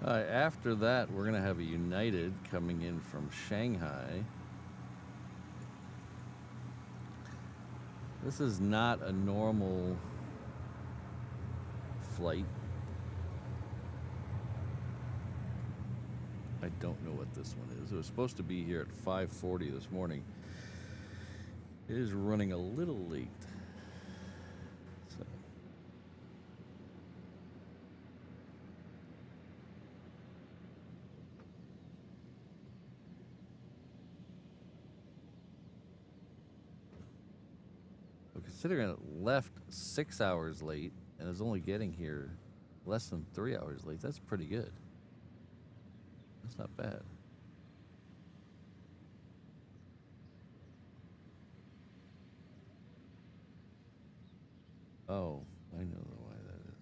After that, we're going to have a United coming in from Shanghai. This is not a normal flight. I don't know what this one is. It was supposed to be here at 5:40 this morning. It is running a little late. So. Considering it left 6 hours late and is only getting here less than 3 hours late, that's pretty good. That's not bad. Oh, I know why that is.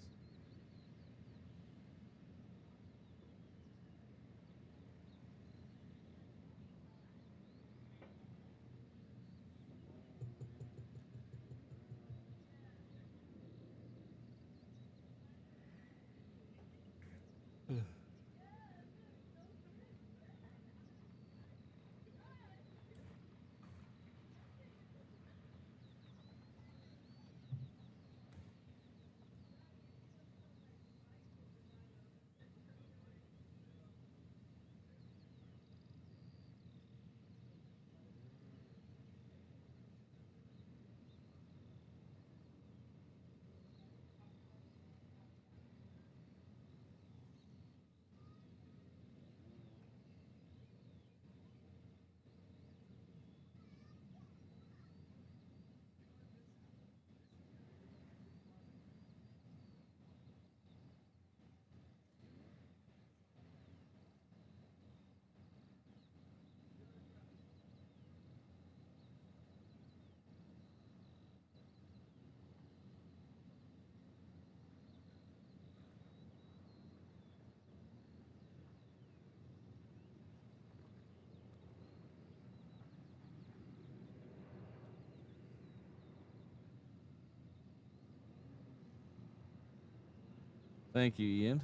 Thank you, Ian.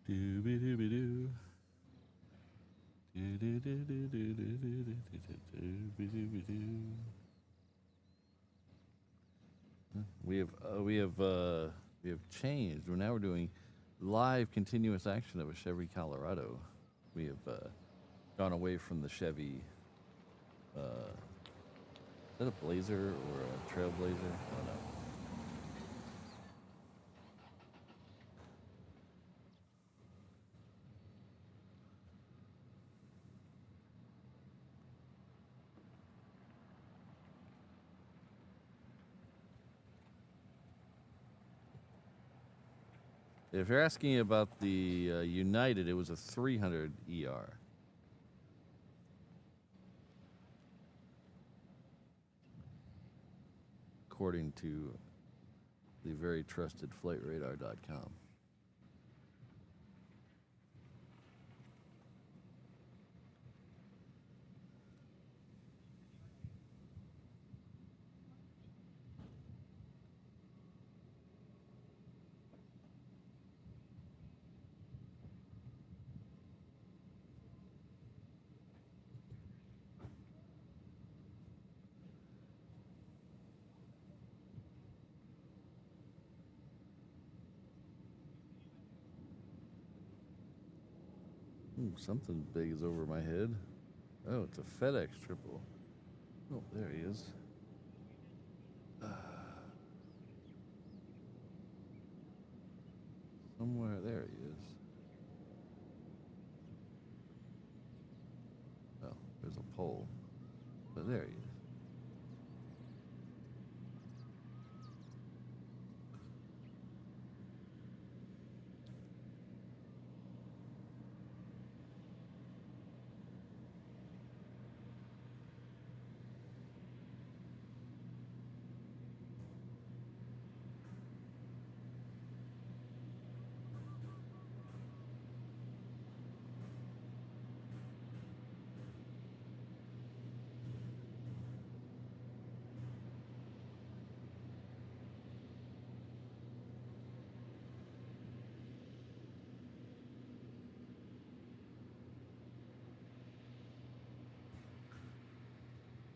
Doo-be-doo-be-doo. Doo-doo-doo-doo-doo-doo-doo-doo-doo-doo-doo-doo. We have changed. Now we're doing live continuous action of a Chevy Colorado. We have gone away from the Chevy. Is that a Blazer or a Trailblazer? I don't know. If you're asking about the United, it was a 300 ER. According to the very trusted FlightRadar.com. Ooh, something big is over my head. Oh, it's a FedEx triple. Oh, there he is. Somewhere, there he is. Oh, there's a pole. But there he is.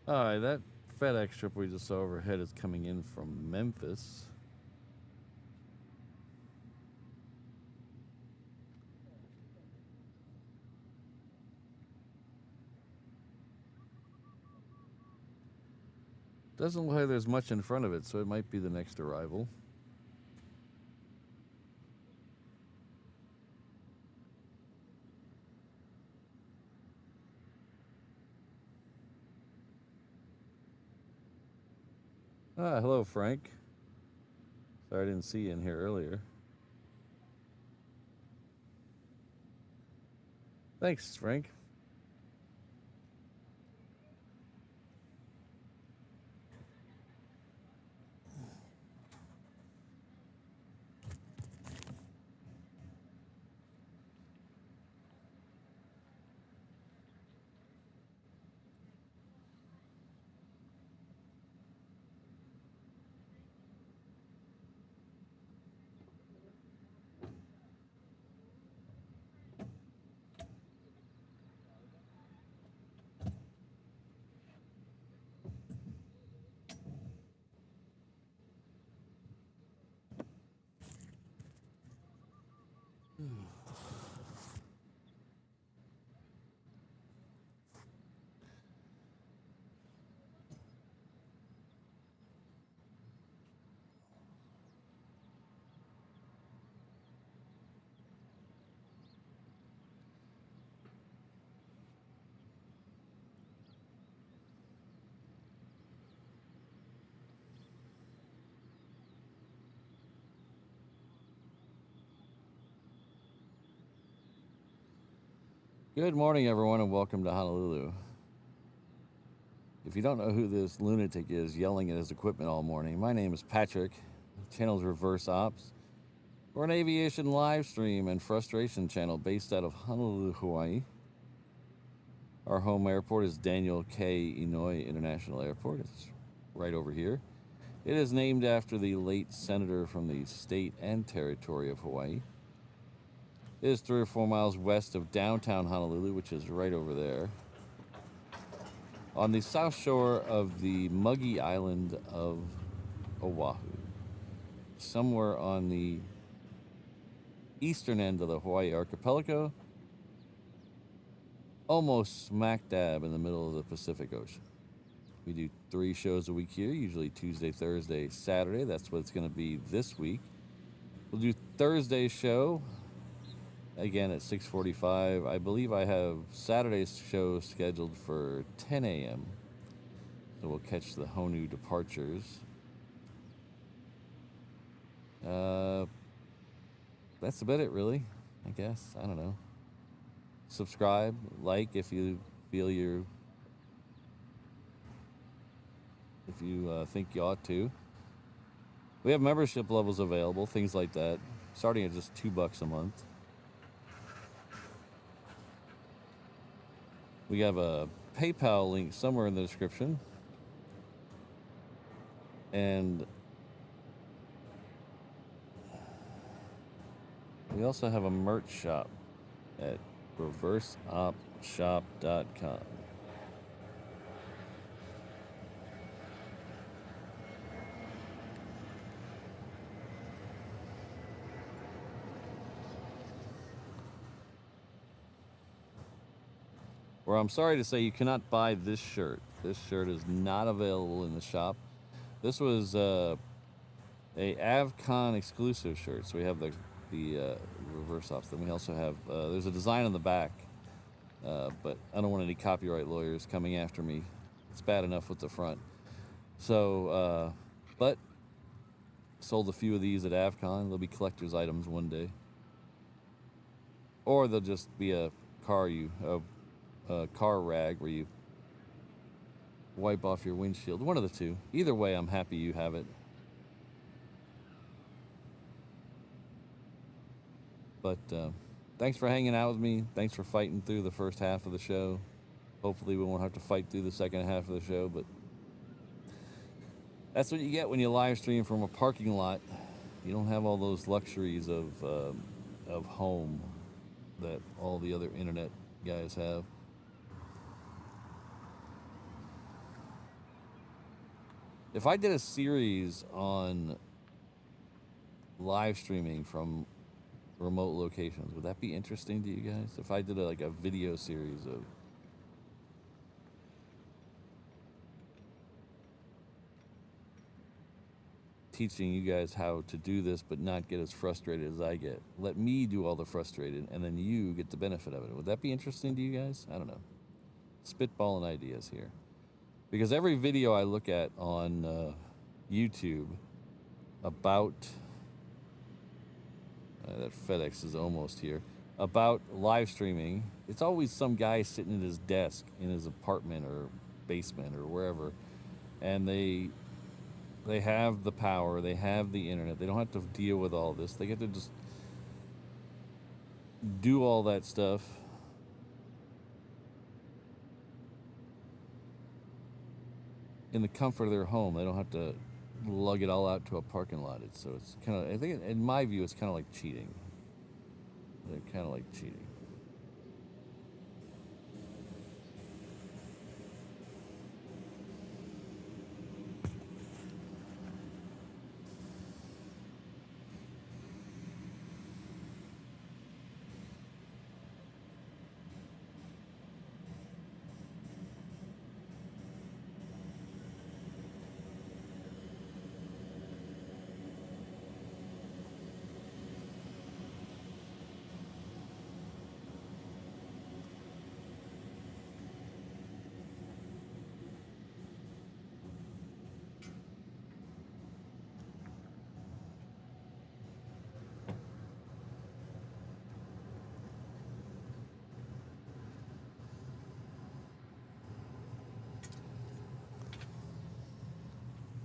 All right, that FedEx trip we just saw overhead is coming in from Memphis. Doesn't look like there's much in front of it, so it might be the next arrival. Ah, hello, Frank. Sorry I didn't see you in here earlier. Thanks, Frank. Good morning, everyone, and welcome to Honolulu. If you don't know who this lunatic is yelling at his equipment all morning, my name is Patrick. The channel's Reverse Ops. We're an aviation live stream and frustration channel based out of Honolulu, Hawaii. Our home airport is Daniel K. Inouye International Airport. It's right over here. It is named after the late senator from the state and territory of Hawaii. It is 3 or 4 miles west of downtown Honolulu, which is right over there, on the south shore of the muggy island of Oahu, somewhere on the eastern end of the Hawaii archipelago, almost smack dab in the middle of the Pacific Ocean. We do 3 shows a week here, usually Tuesday, Thursday, Saturday. That's what it's going to be this week. We'll do Thursday's show, again at 6:45. I believe I have Saturday's show scheduled for 10 a.m. So we'll catch the Honu departures. That's about it, really, I guess. I don't know. Subscribe, like if you feel if you think you ought to. We have membership levels available, things like that, starting at just $2 a month. We have a PayPal link somewhere in the description. And we also have a merch shop at reverseopshop.com. Where I'm sorry to say you cannot buy this shirt. This shirt is not available in the shop. This was a AvCon exclusive shirt. So we have the reverse ops. Then we also have, there's a design on the back, but I don't want any copyright lawyers coming after me. It's bad enough with the front. So, but sold a few of these at AvCon. They'll be collector's items one day. Or they'll just be a car rag where you wipe off your windshield. One of the two. Either way, I'm happy you have it. But thanks for hanging out with me. Thanks for fighting through the first half of the show. Hopefully we won't have to fight through the second half of the show, but that's what you get when you live stream from a parking lot. You don't have all those luxuries of home that all the other internet guys have. If I did a series on live streaming from remote locations, would that be interesting to you guys? If I did a video series of teaching you guys how to do this but not get as frustrated as I get. Let me do all the frustrated and then you get the benefit of it. Would that be interesting to you guys? I don't know. Spitballing ideas here. Because every video I look at on YouTube about that FedEx is almost here, about live streaming, it's always some guy sitting at his desk in his apartment or basement or wherever, and they have the power, they have the internet, they don't have to deal with all this, they get to just do all that stuff in the comfort of their home. They don't have to lug it all out to a parking lot. It's kind of, I think in my view, it's kind of like cheating. They're kind of like cheating.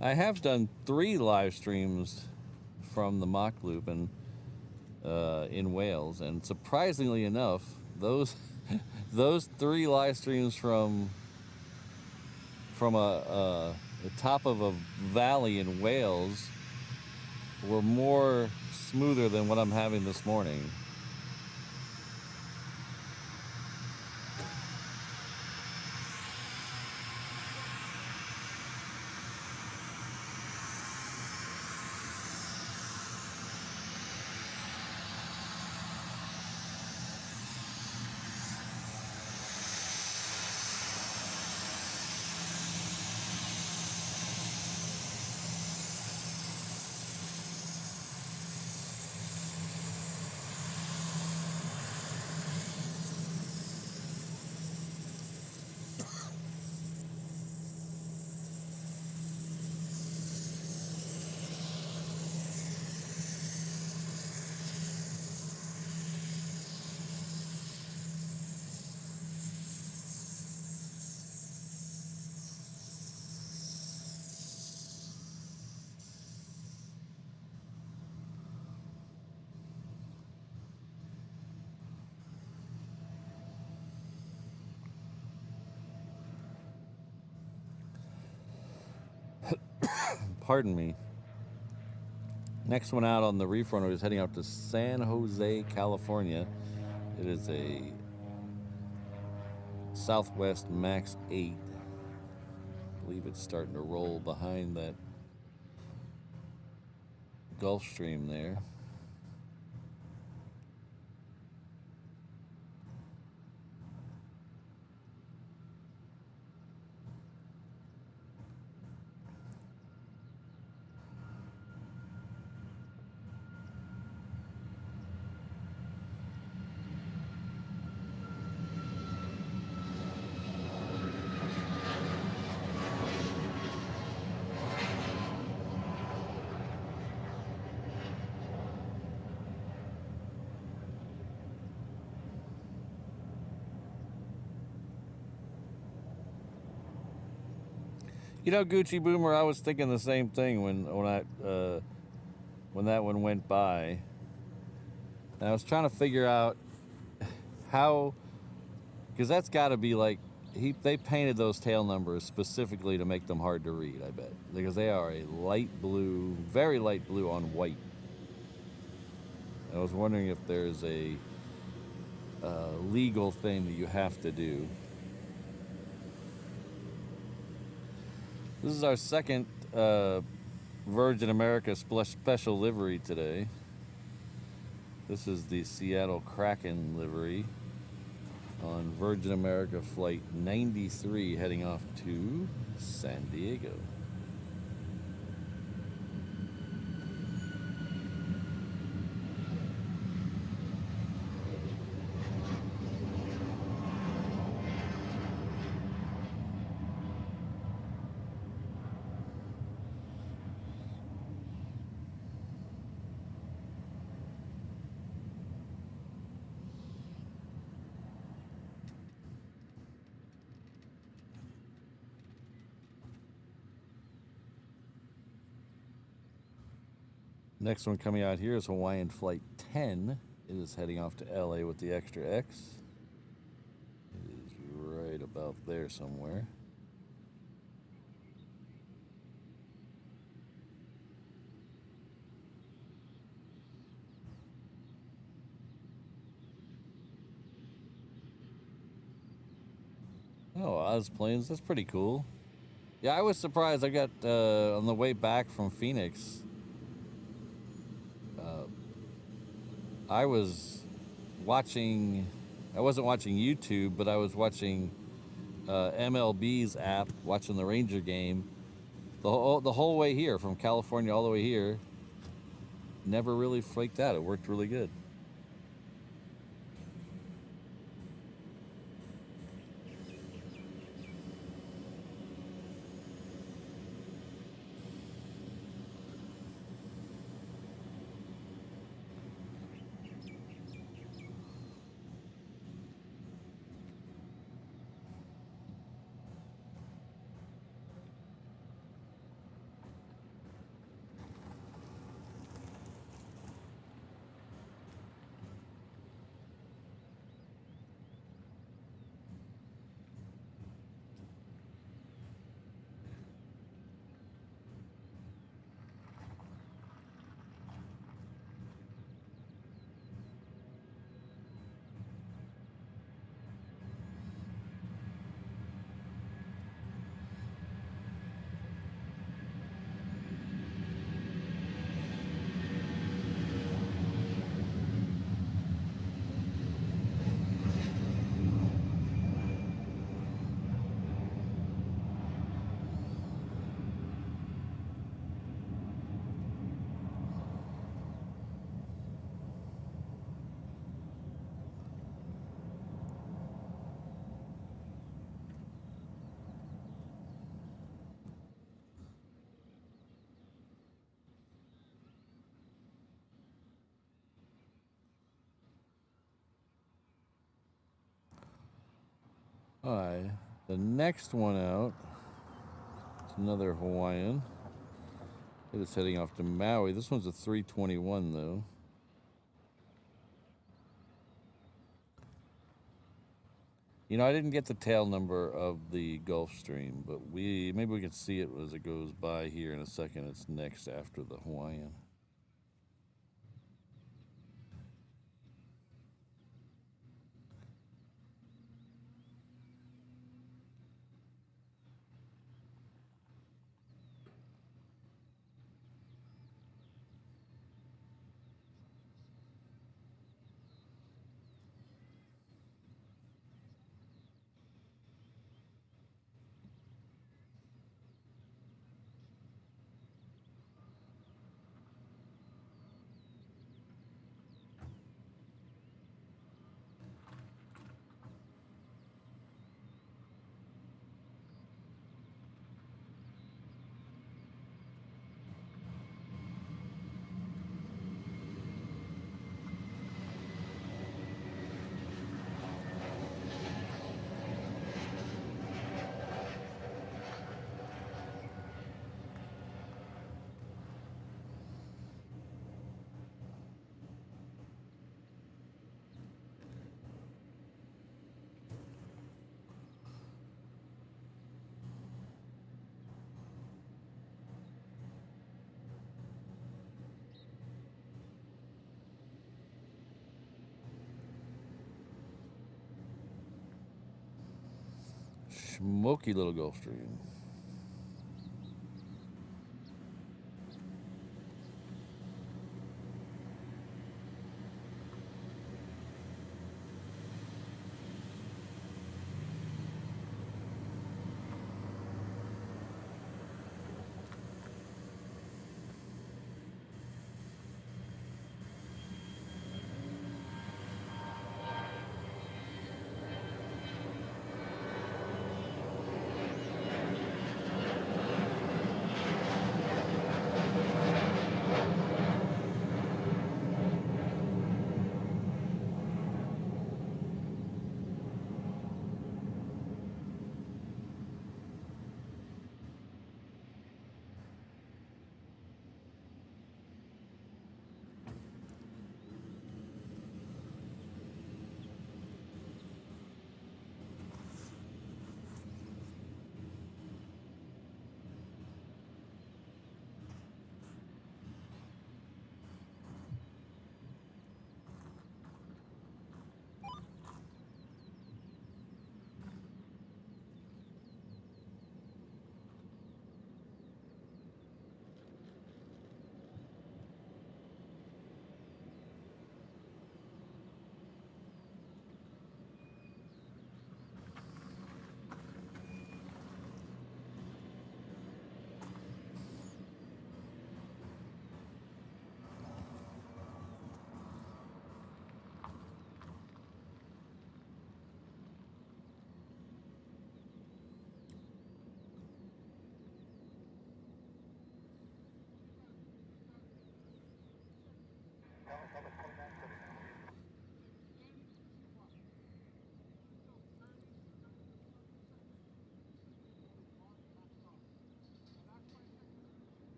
I have done 3 live streams from the mock loop and in Wales, and surprisingly enough, those those 3 live streams from the top of a valley in Wales were more smoother than what I'm having this morning. Pardon me. Next one out on the refrunner is heading out to San Jose, California. It is a Southwest Max 8. I believe it's starting to roll behind that Gulfstream there. You know, Gucci Boomer, I was thinking the same thing when that one went by. And I was trying to figure out how, because that's got to be like, they painted those tail numbers specifically to make them hard to read, I bet. Because they are a light blue, very light blue on white. I was wondering if there's a legal thing that you have to do. This is our second Virgin America special livery today. This is the Seattle Kraken livery on Virgin America Flight 93 heading off to San Diego. Next one coming out here is Hawaiian Flight 10. It is heading off to LA with the Extra X. It is right about there somewhere. Oh, Oz Planes, that's pretty cool. Yeah, I was surprised. I got, on the way back from Phoenix, I was watching, I wasn't watching YouTube, but I was watching MLB's app, watching the Ranger game. The whole way here, from California all the way here, never really flaked out. It worked really good. Alright, the next one out is another Hawaiian. It is heading off to Maui. This one's a 321 though. You know, I didn't get the tail number of the Gulfstream, but maybe we can see it as it goes by here in a second. It's next after the Hawaiian. Smoky little Gulfstream.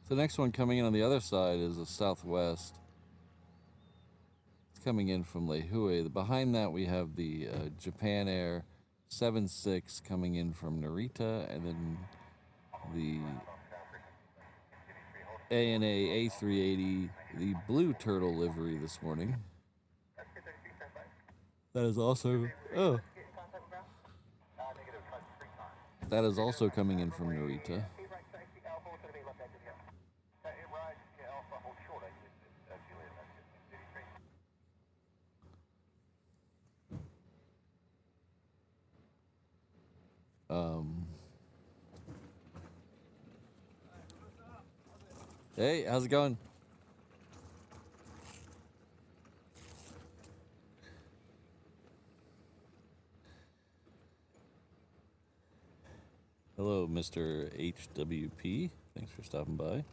The next one coming in on the other side is a Southwest. It's coming in from Lehue. Behind that we have the Japan Air 7-6 coming in from Narita, and then the ANA A380, the Blue Turtle livery this morning. That is also that is also coming in from Narita. Hey, how's it going? Hello, Mr. HWP. Thanks for stopping by.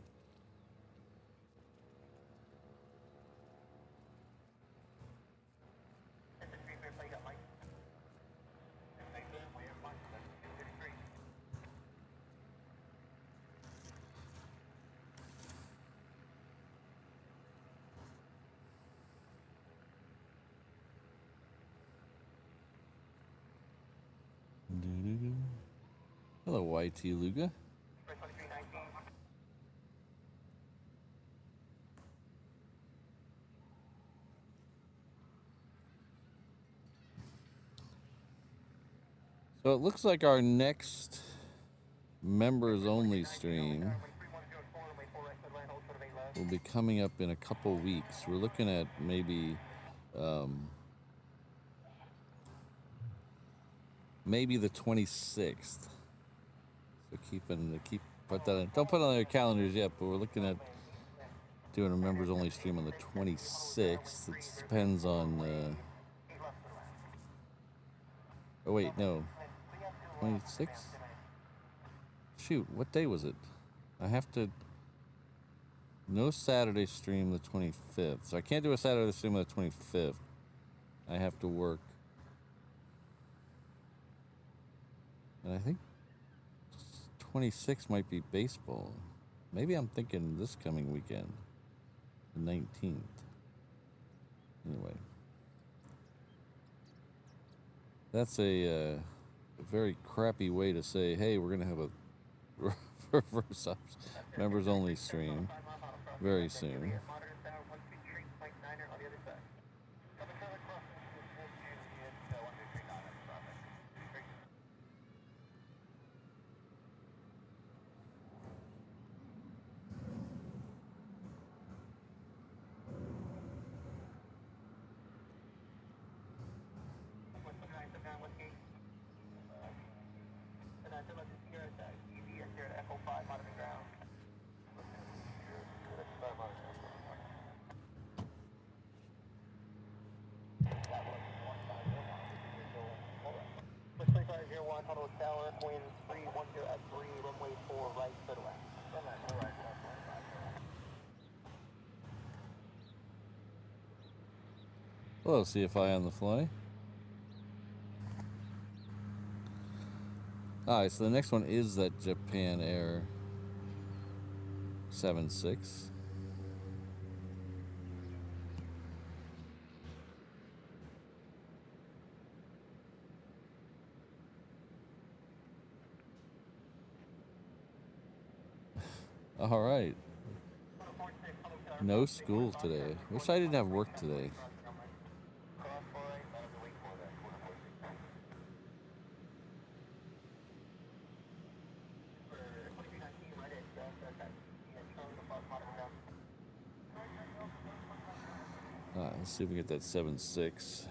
Hello, YT Luga. So it looks like our next members only stream will be coming up in a couple weeks. We're looking at maybe maybe the 26th. So put that in. Don't put it on their calendars yet, but we're looking at doing a members only stream on the 26th. It depends on oh wait, no. 26th? Shoot, what day was it? I have to no Saturday stream the 25th. So I can't do a Saturday stream on the 25th. I have to work. And I think 26 might be baseball. Maybe I'm thinking this coming weekend, the 19th. Anyway, that's a very crappy way to say, hey, we're gonna have a reverse ops members only stream very soon. Hello, CFI on the fly. Alright, so the next one is that Japan Air 7-6. Alright. No school today. Wish I didn't have work today. Let's see if we get that 7-6.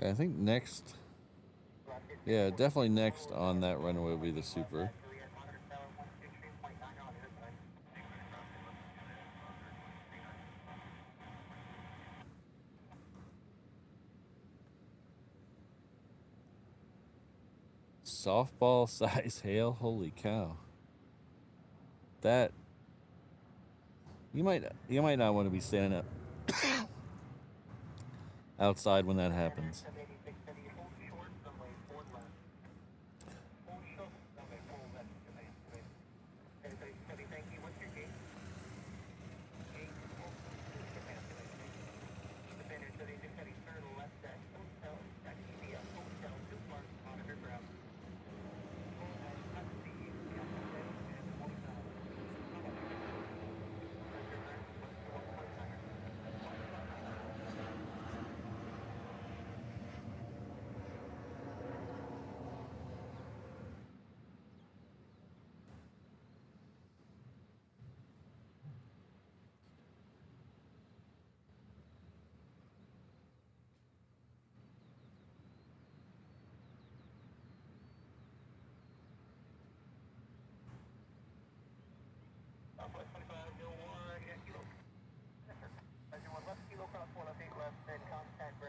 I think next, yeah, definitely next on that runway will be the Super. softball size hail. Holy cow. That you might not want to be standing up outside when that happens.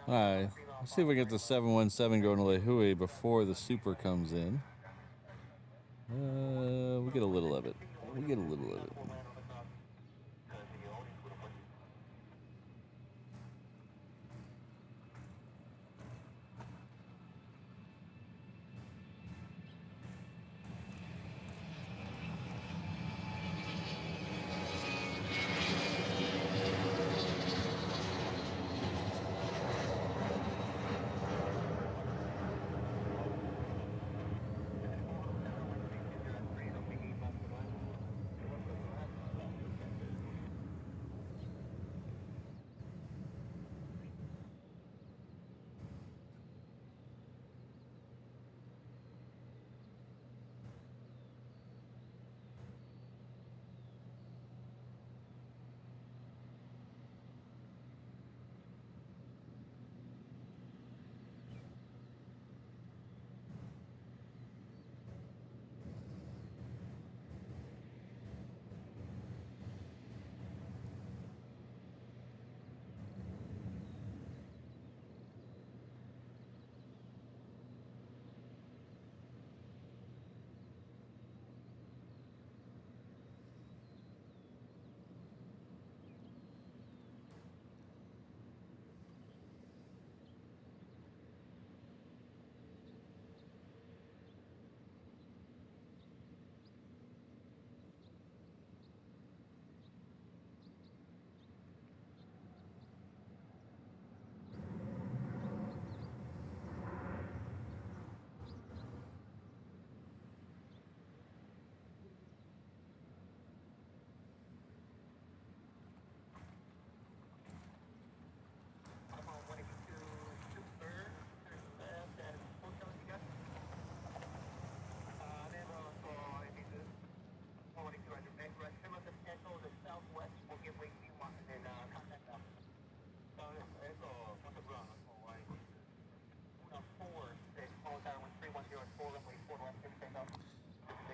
Alright, let's see if we get the 717 going to Lehui before the super comes in. We get a little of it.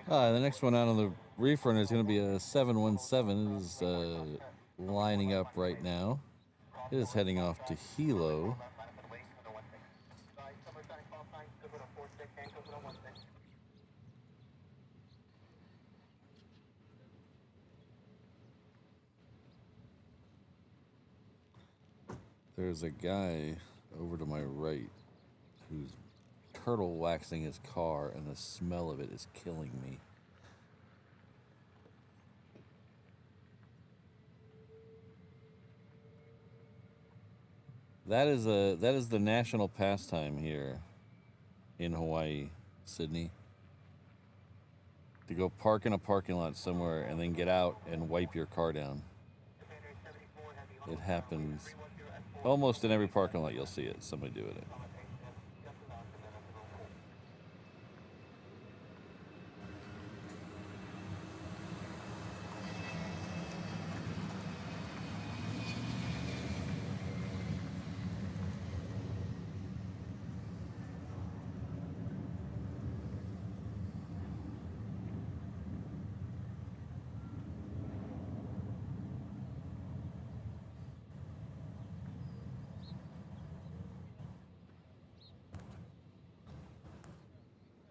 The next one out on the refront is going to be a 717. It is lining up right now. It is heading off to Hilo. There's a guy over to my right who's turtle waxing his car, and the smell of it is killing me. That is the national pastime here in Hawaii, Sydney. To go park in a parking lot somewhere and then get out and wipe your car down. It happens almost in every parking lot. You'll see it. Somebody doing it.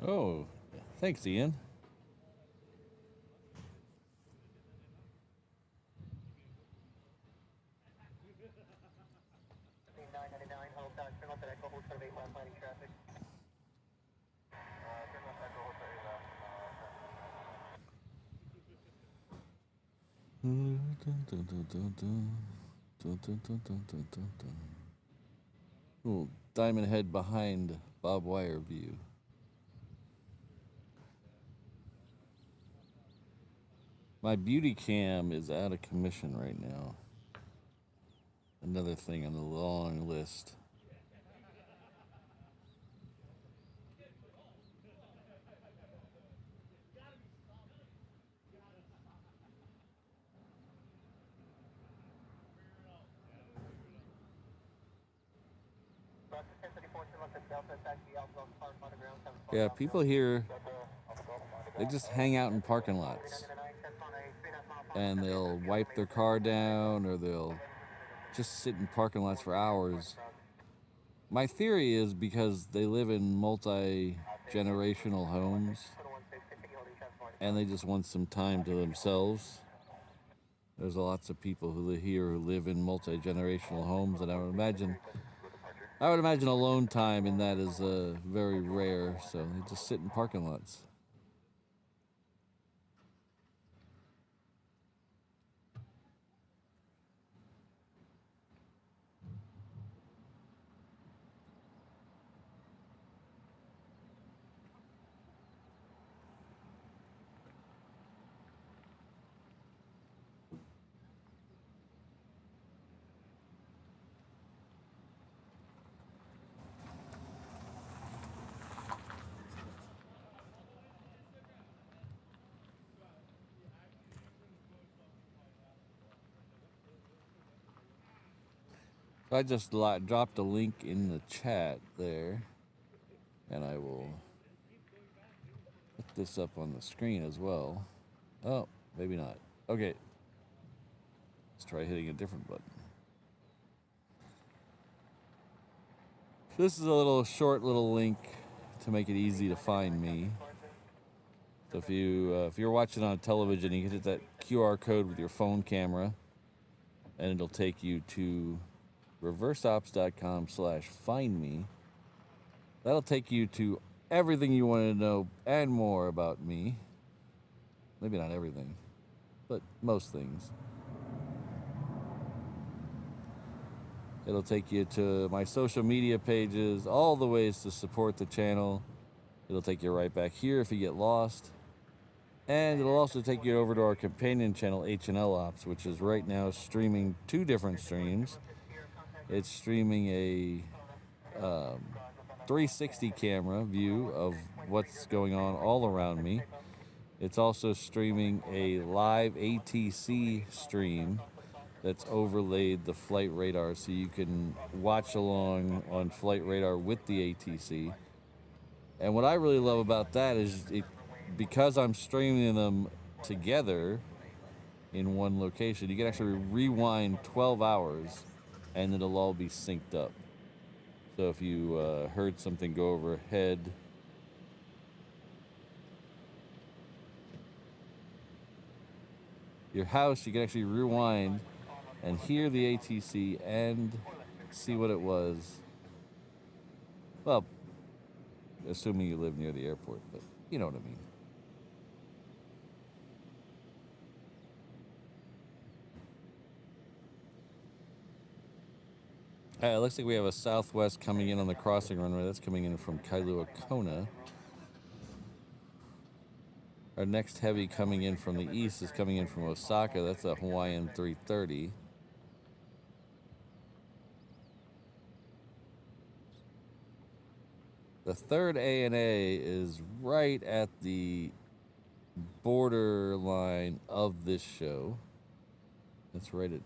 Oh, thanks, Ian. Little diamond head behind Bob Wire view. My beauty cam is out of commission right now. Another thing on the long list. Yeah, people here, they just hang out in parking lots. And they'll wipe their car down, or they'll just sit in parking lots for hours. My theory is because they live in multi-generational homes, and they just want some time to themselves. There's lots of people who live here who live in multi-generational homes, and I would imagine alone time in that is very rare, so they just sit in parking lots. I just dropped a link in the chat there, and I will put this up on the screen as well. Oh, maybe not. Okay. Let's try hitting a different button. So this is a short little link to make it easy to find me. So if you're watching on television, you can hit that QR code with your phone camera, and it'll take you to reverseops.com/findme. That'll take you to everything you want to know and more about me. Maybe not everything, but most things. It'll take you to my social media pages, all the ways to support the channel. It'll take you right back here if you get lost. And it'll also take you over to our companion channel, HNL Ops, which is right now streaming 2 different streams. It's streaming a 360 camera view of what's going on all around me. It's also streaming a live ATC stream that's overlaid the flight radar, so you can watch along on flight radar with the ATC. And what I really love about that is because I'm streaming them together in one location, you can actually rewind 12 hours and it'll all be synced up. So if you heard something go overhead, your house, you can actually rewind and hear the ATC and see what it was. Well, assuming you live near the airport, but you know what I mean. It looks like we have a Southwest coming in on the crossing runway. That's coming in from Kailua Kona. Our next heavy coming in from the east is coming in from Osaka. That's a Hawaiian 330. The third ANA is right at the borderline of this show. That's right at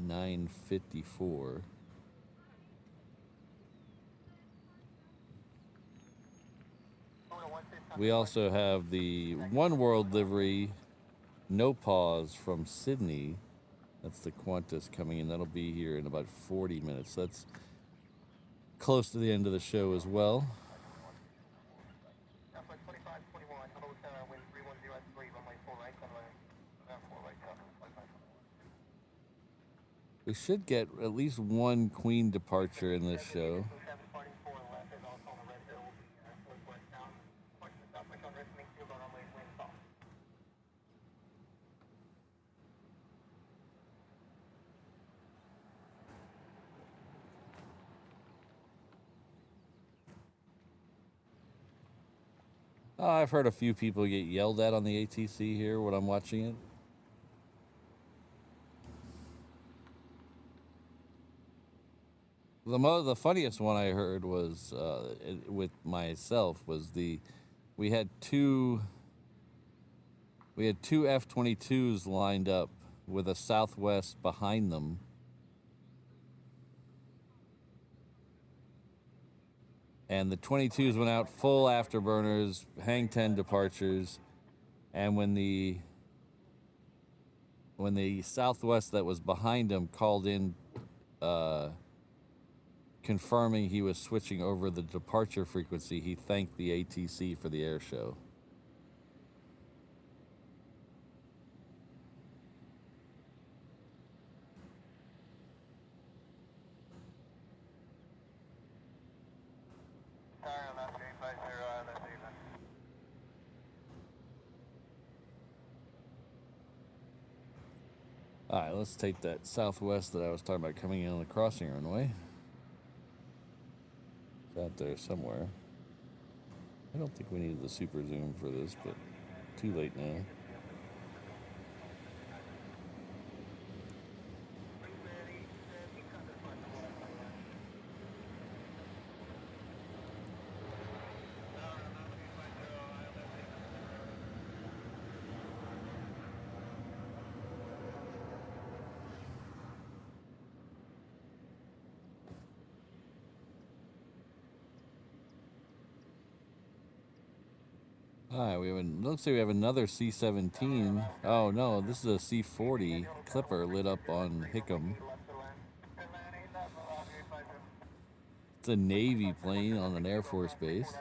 9:54. We also have the One World livery, no pause from Sydney. That's the Qantas coming in. That'll be here in about 40 minutes. That's close to the end of the show as well. We should get at least one Queen departure in this show. Oh, I've heard a few people get yelled at on the ATC here when I'm watching it. The funniest one I heard was with myself was we had two F-22s lined up with a Southwest behind them. And the 22s went out full afterburners, hang 10 departures, and when the Southwest that was behind him called in confirming he was switching over the departure frequency, he thanked the ATC for the air show. All right, let's take that Southwest that I was talking about coming in on the crossing runway. It's out there somewhere. I don't think we needed the super zoom for this, but too late now. Alright, looks like we have another C-17. Oh no, this is a C-40 Clipper lit up on Hickam. It's a Navy plane on an Air Force base.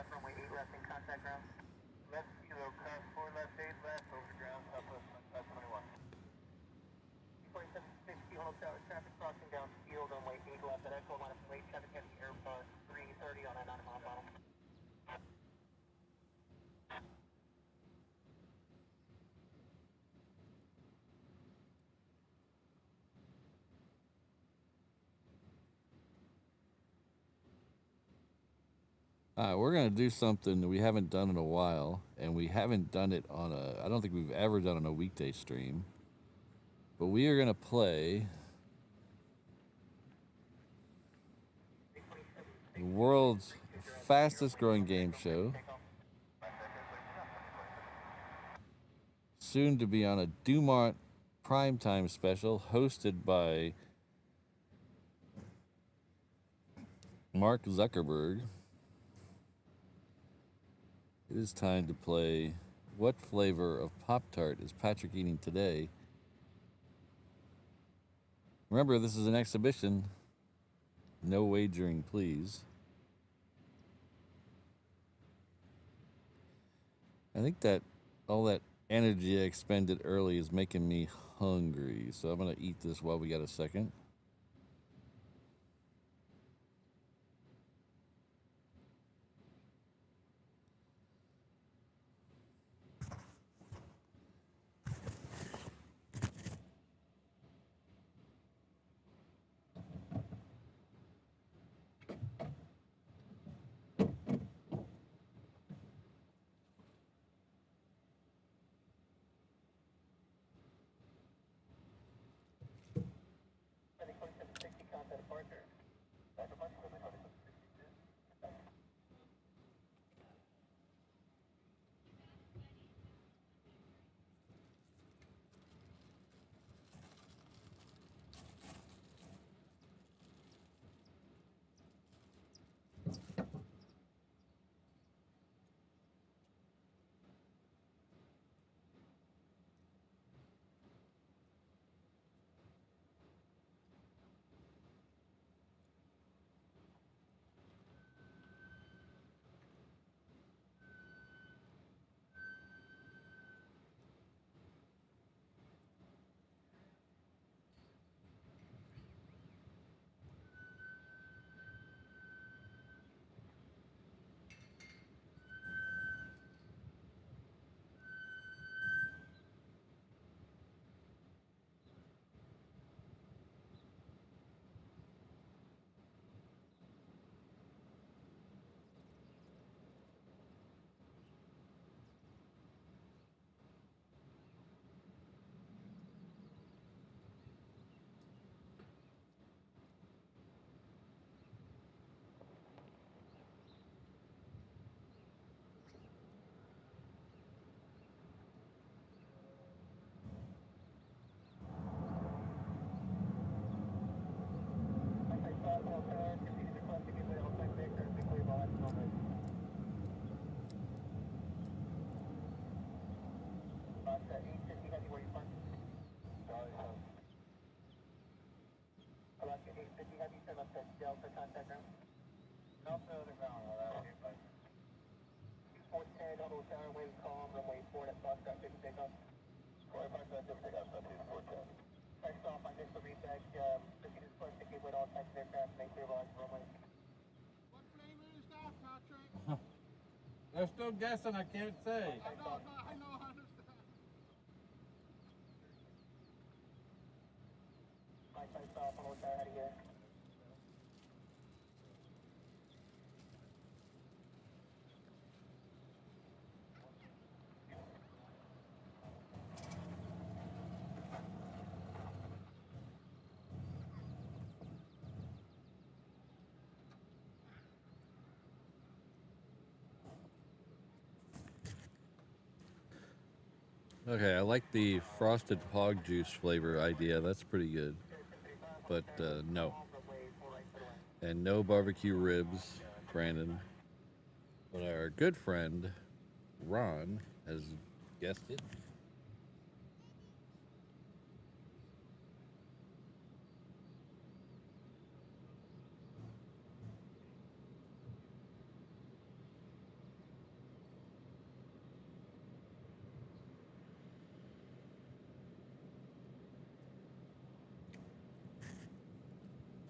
Alright, we're going to do something that we haven't done in a while, and we haven't done it on I don't think we've ever done on a weekday stream. But we are going to play the world's fastest growing game show. Soon to be on a Dumont primetime special hosted by Mark Zuckerberg. It is time to play What Flavor of Pop-Tart is Patrick eating today? Remember, this is an exhibition. No wagering, please. I think that all that energy I expended early is making me hungry, so I'm going to eat this while we got a second. Delta contact ground. Delta to the ground. Sports 10, Honolulu Tower, wave calm, runway 4 at Foxtrot 50 takeoff. Square Foxtrot 50 takeoff, Southeast Sport 10. Text off on initial retech, proceed to push to keep with all types of aircraft, make clear launch runway. What flavor is that, Patrick? They're still guessing, I can't say. I know, I understand. Mike, text off, Honolulu Tower, how do you get it? Okay, I like the frosted pog juice flavor idea. That's pretty good. But no. And no barbecue ribs, Brandon. But our good friend, Ron, has guessed it.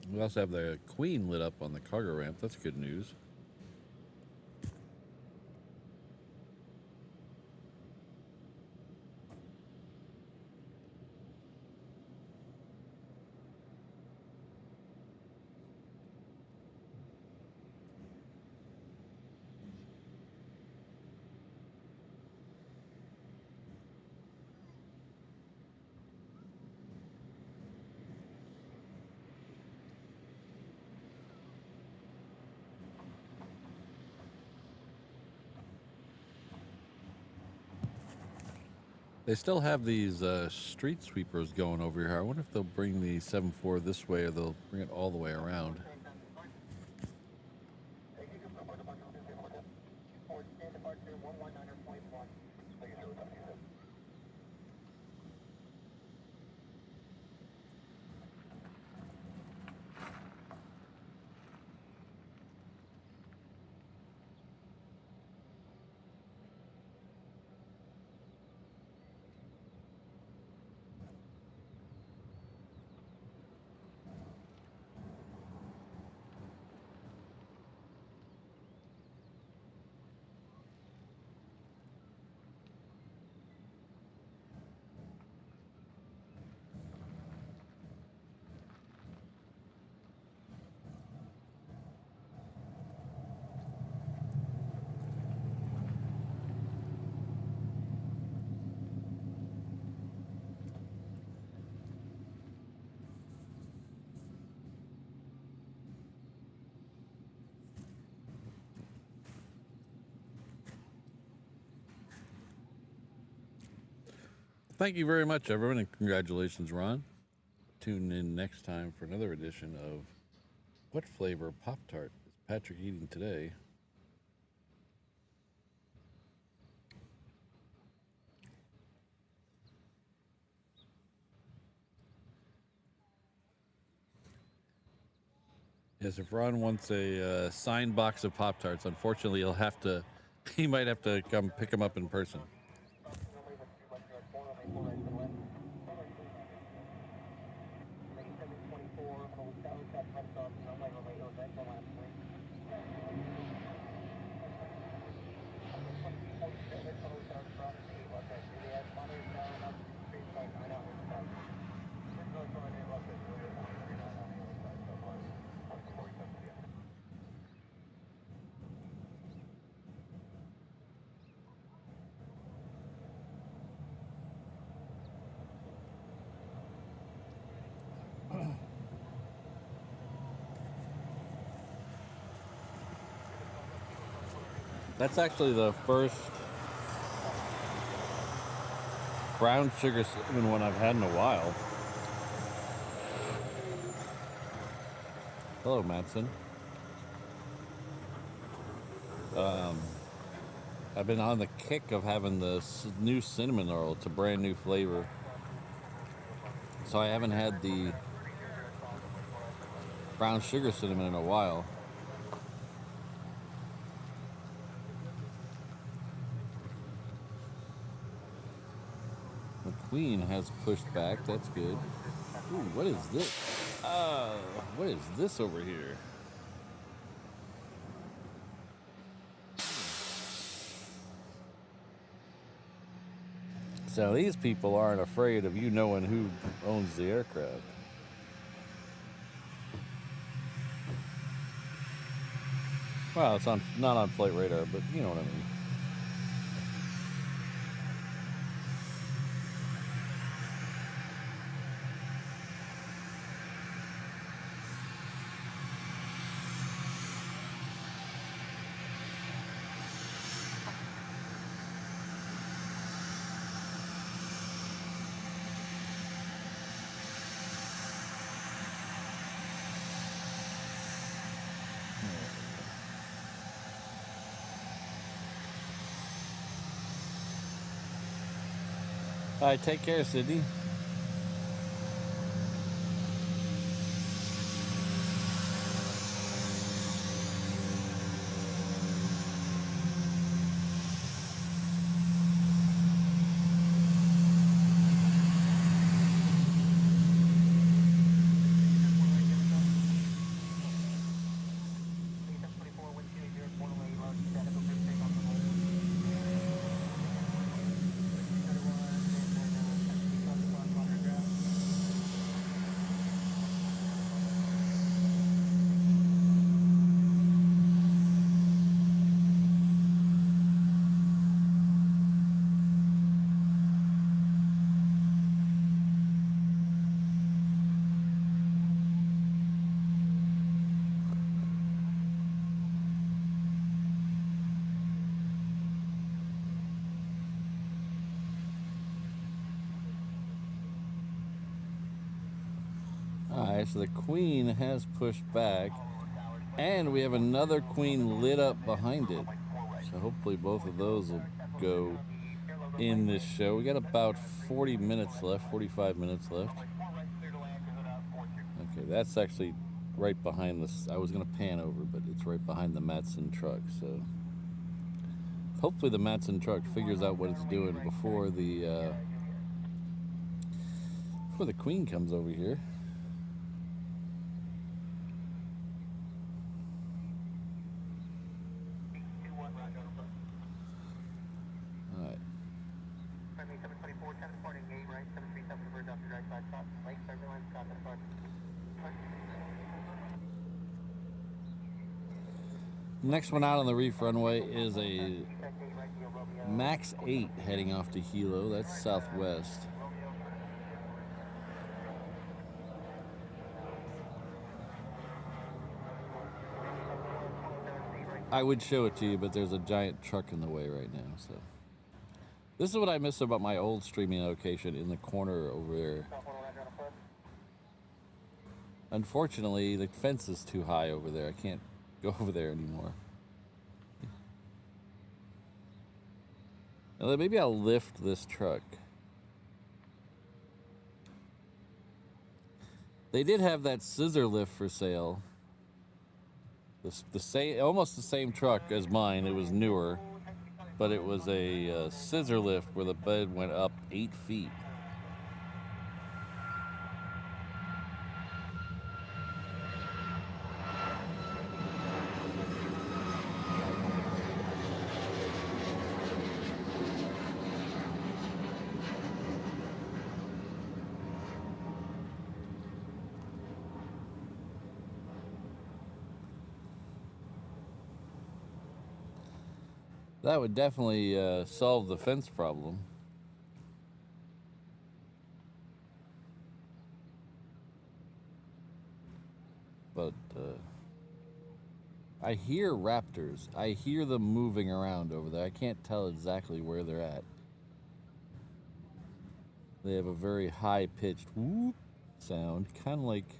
We also have the Queen lit up on the cargo ramp. That's good news. They still have these street sweepers going over here. I wonder if they'll bring the 7.4 this way or they'll bring it all the way around. Thank you very much, everyone, and congratulations, Ron. Tune in next time for another edition of What Flavor Pop-Tart is Patrick eating today? Yes, if Ron wants a signed box of Pop-Tarts, unfortunately, he might have to come pick them up in person. That's actually the first brown sugar cinnamon one I've had in a while. Hello, Madsen. I've been on the kick of having the new cinnamon roll. It's a brand new flavor. So I haven't had the brown sugar cinnamon in a while. The Queen has pushed back. That's good. Ooh, what is this? What is this over here? So these people aren't afraid of you knowing who owns the aircraft. Well, it's not on flight radar, but you know what I mean. All right, take care, Sydney. Alright, so the Queen has pushed back, and we have another Queen lit up behind it. So hopefully both of those will go in this show. We got about 40 minutes left, 45 minutes left. Okay, that's actually right behind this. I was going to pan over, but it's right behind the Matson truck. So hopefully the Matson truck figures out what it's doing before the Queen comes over here. Next one out on the reef runway is a Max 8 heading off to Hilo. That's southwest. I would show it to you, but there's a giant truck in the way right now. So this is what I miss about my old streaming location in the corner over there. Unfortunately, the fence is too high over there. I can't go over there anymore. Now, maybe I'll lift this truck. They did have that scissor lift for sale. The same, almost the same truck as mine. It was newer, but it was a scissor lift where the bed went up 8 feet. That would definitely solve the fence problem. But I hear raptors. I hear them moving around over there. I can't tell exactly where they're at. They have a very high-pitched whoop sound, kind of like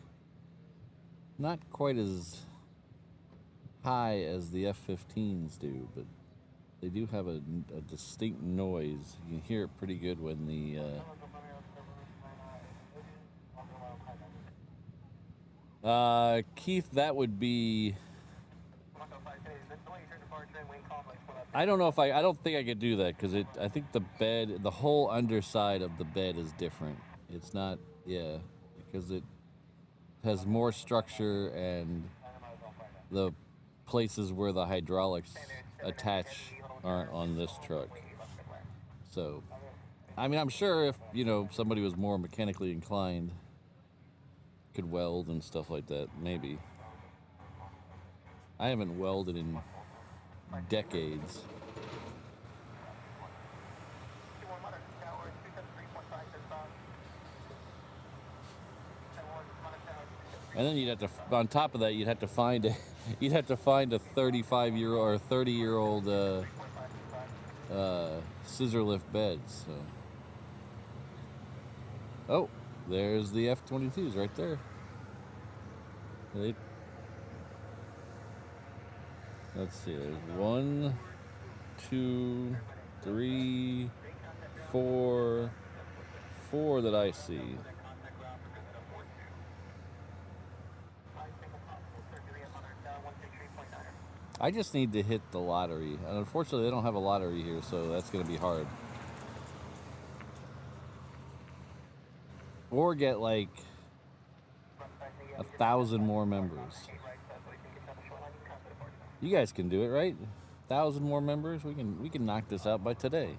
not quite as high as the F-15s do, but they do have a distinct noise. You can hear it pretty good when the Keith, that would be. I don't know if I don't think I could do that because I think the whole underside of the bed is different. It's not, yeah, because it has more structure and the places where the hydraulics attach aren't on this truck. So, I mean, I'm sure if, somebody was more mechanically inclined, could weld and stuff like that, maybe. I haven't welded in decades. And then you'd have to, on top of that, you'd have to find a 35-year-old or 30-year-old scissor lift bed. So, oh, there's the F-22s right there. Let's see. There's 1, 2, 3, 4 that I see. I just need to hit the lottery. And unfortunately, they don't have a lottery here, so that's going to be hard. Or get like 1,000 more members. You guys can do it, right? 1,000 more members. We can knock this out by today.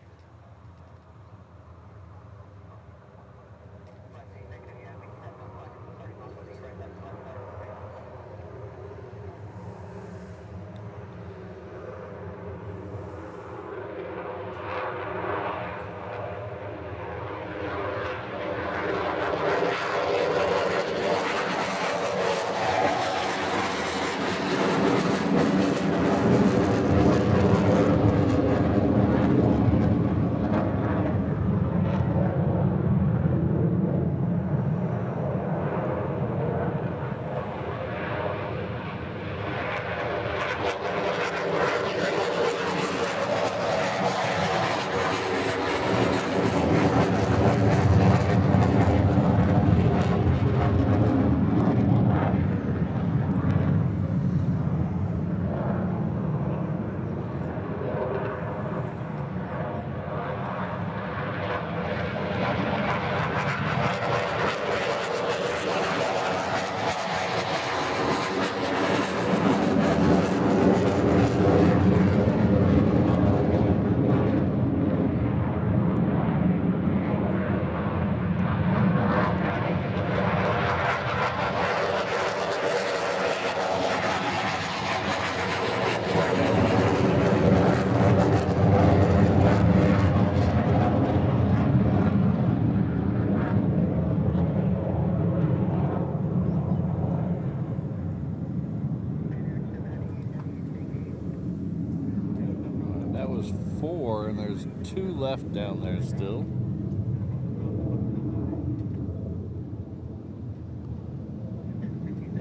Was 4, and there's 2 left down there still.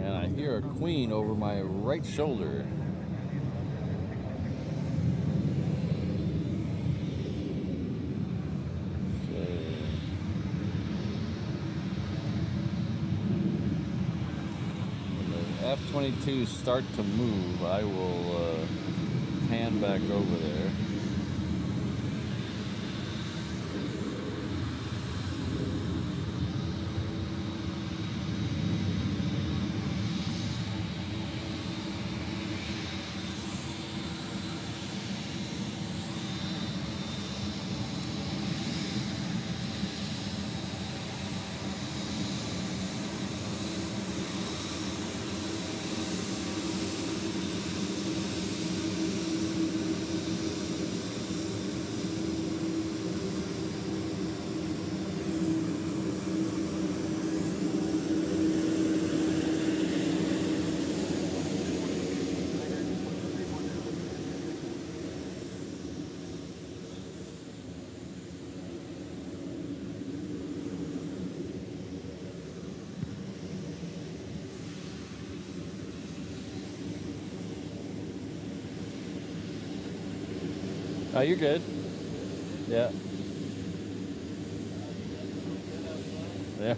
And I hear a queen over my right shoulder. When the F-22s start to move, I will pan back over there. Oh, you're good. Yeah. Yeah.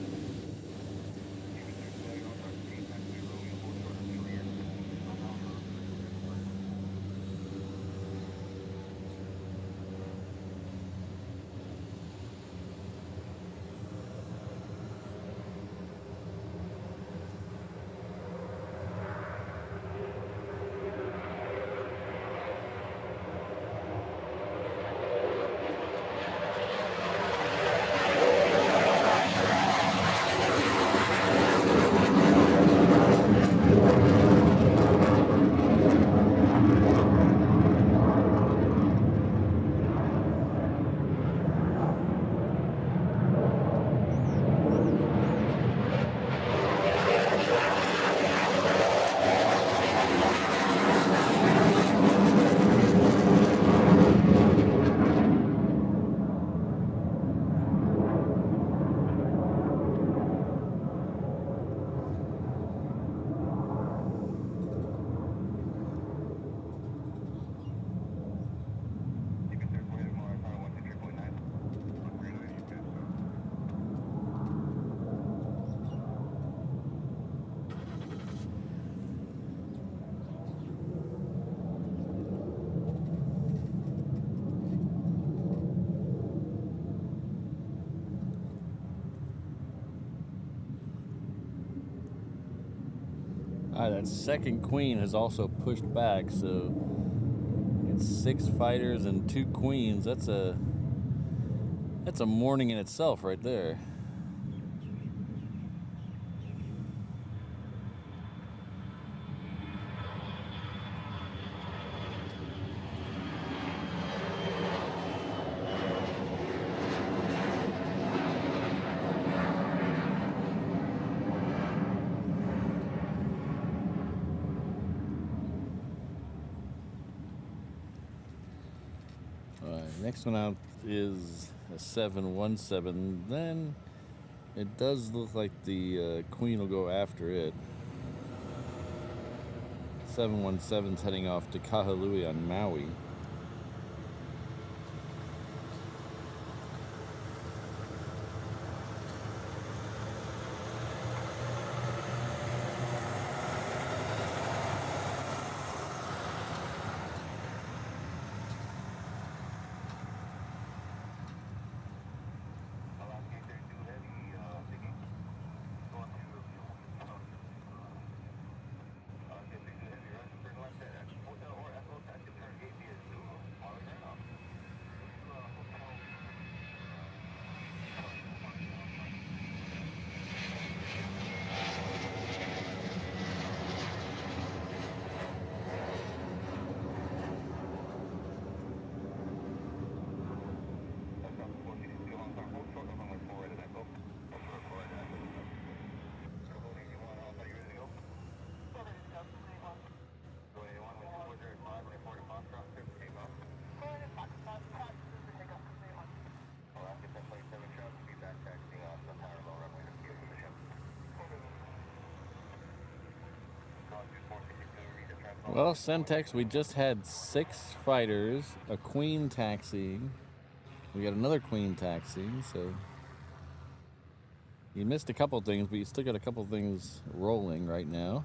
That second queen has also pushed back, so it's 6 fighters and 2 queens. That's a morning in itself right there. Next one out is a 717. Then it does look like the queen will go after it. 717's heading off to Kahului on Maui. Well, Centex, we just had 6 fighters, a queen taxi. We got another queen taxi, so you missed a couple things, but you still got a couple things rolling right now.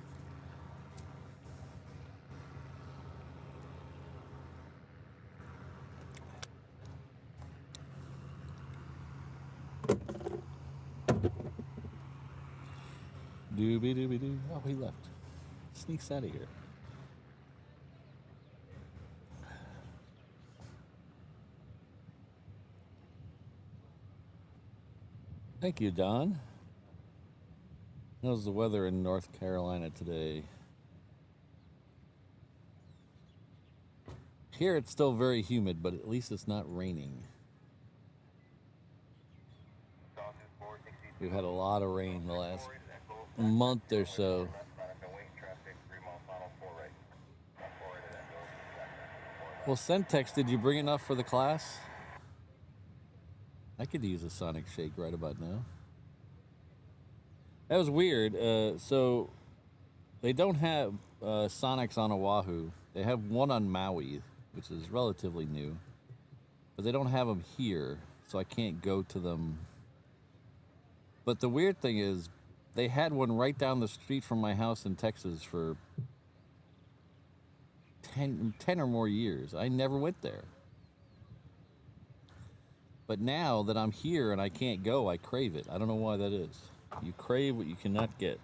Doobie-doobie-doo. Oh, he left. Sneaks out of here. Thank you, Don. How's the weather in North Carolina today? Here it's still very humid, but at least it's not raining. We've had a lot of rain the last month or so. Well, Centex, did you bring enough for the class? I could use a Sonic Shake right about now. That was weird. So they don't have Sonics on Oahu. They have one on Maui, which is relatively new. But they don't have them here, so I can't go to them. But the weird thing is, they had one right down the street from my house in Texas for 10 or more years. I never went there. But now that I'm here and I can't go, I crave it. I don't know why that is. You crave what you cannot get.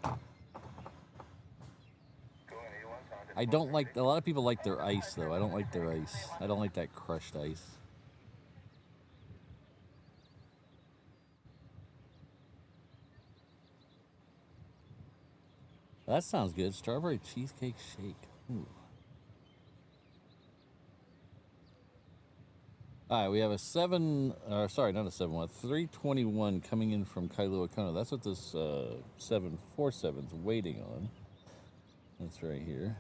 I don't like, a lot of people like their ice though. I don't like their ice. I don't like that crushed ice. That sounds good. Strawberry cheesecake shake. Ooh. All right, we have a 321 coming in from Kailua Kona. That's what this 747's waiting on. That's right here.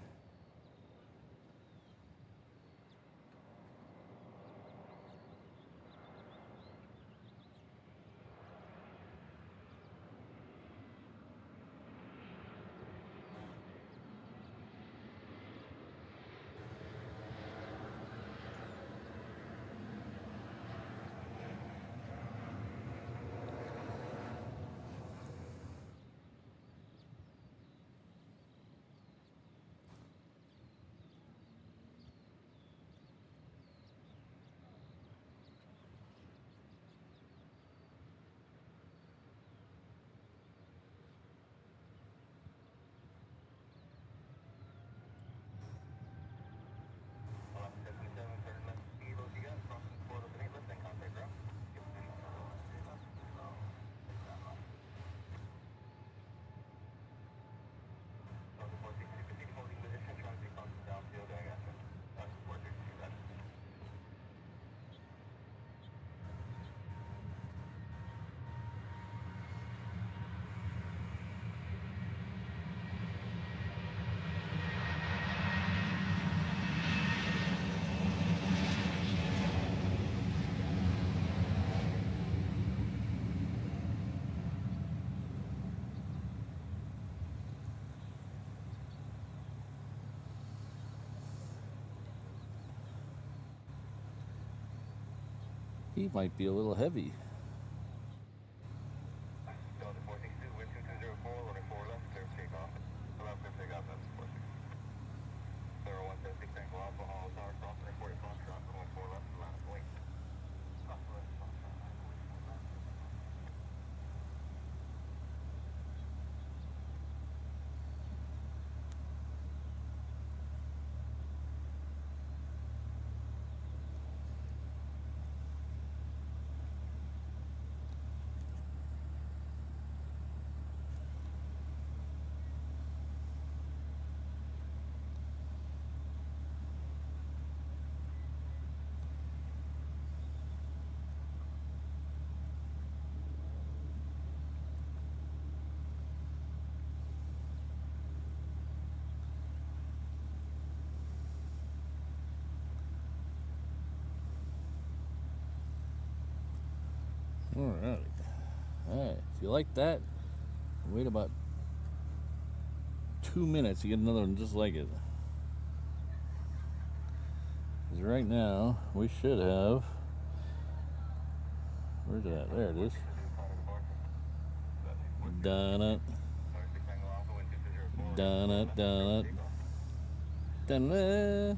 He might be a little heavy. Delta 462, wind 2204, running 4 left, clear for takeoff. Allow clear for takeoff, that's 46. 0176 Tango Alpha, Honolulu Tower, crossing report, Foxtrot, going 4 left, line of point. Alright. Alright. If you like that, wait about 2 minutes, you get another one just like it. Because right now, we should have. Where's it at? There it is. Done it. Done it. Done it. Done it.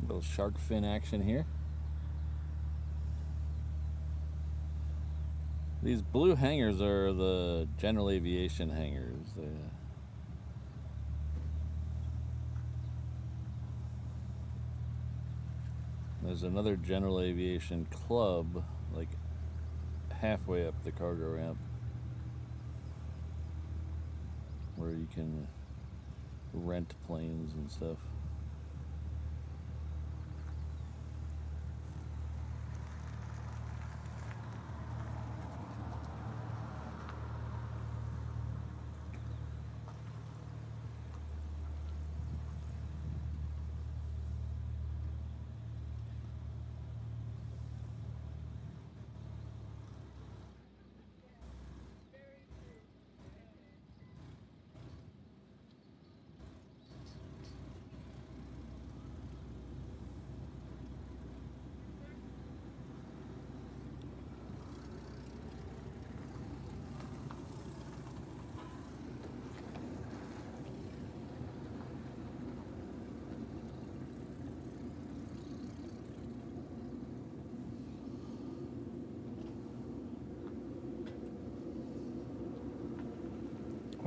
Little shark fin action here. These blue hangers are the general aviation hangers. There's another general aviation club like halfway up the cargo ramp where you can rent planes and stuff.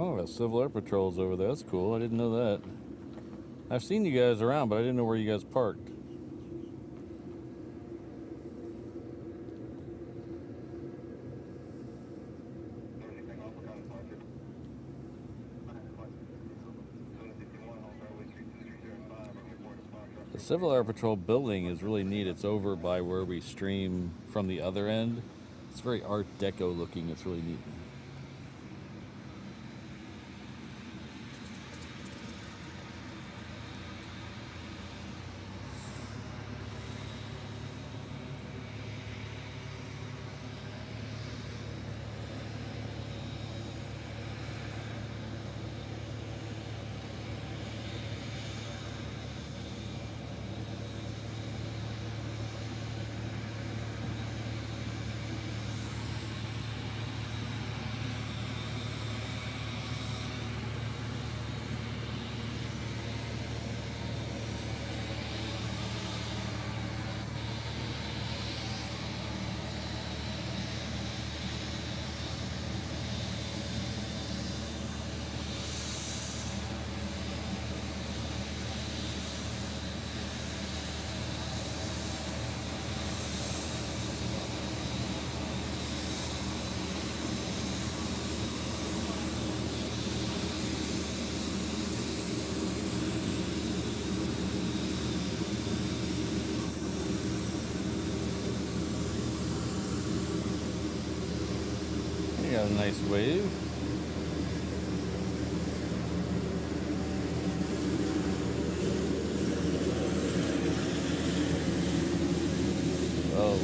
Oh, got Civil Air Patrols over there. That's cool. I didn't know that. I've seen you guys around, but I didn't know where you guys parked. The Civil Air Patrol building is really neat. It's over by where we stream from the other end. It's very Art Deco looking. It's really neat. a nice wave. Oh.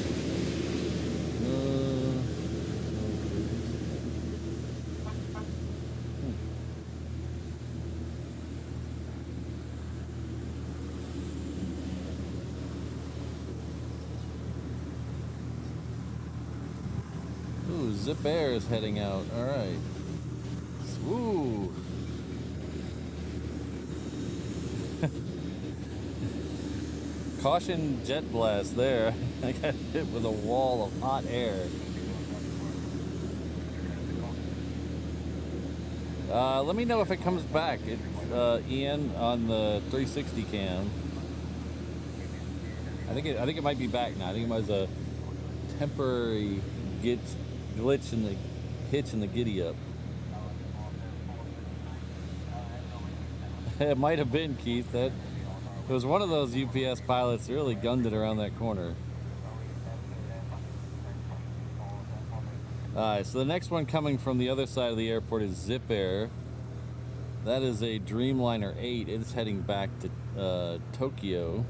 Ooh, Zip Air is heading out. All right. Ooh. Caution jet blast there. I got hit with a wall of hot air. Let me know if it comes back. Ian on the 360 cam. I think it might be back now. I think it was a temporary glitch in the hitch in the giddy up. It might have been, Keith. That it was one of those UPS pilots that really gunned it around that corner. Alright, so the next one coming from the other side of the airport is Zip Air. That is a Dreamliner 8. It's heading back to Tokyo.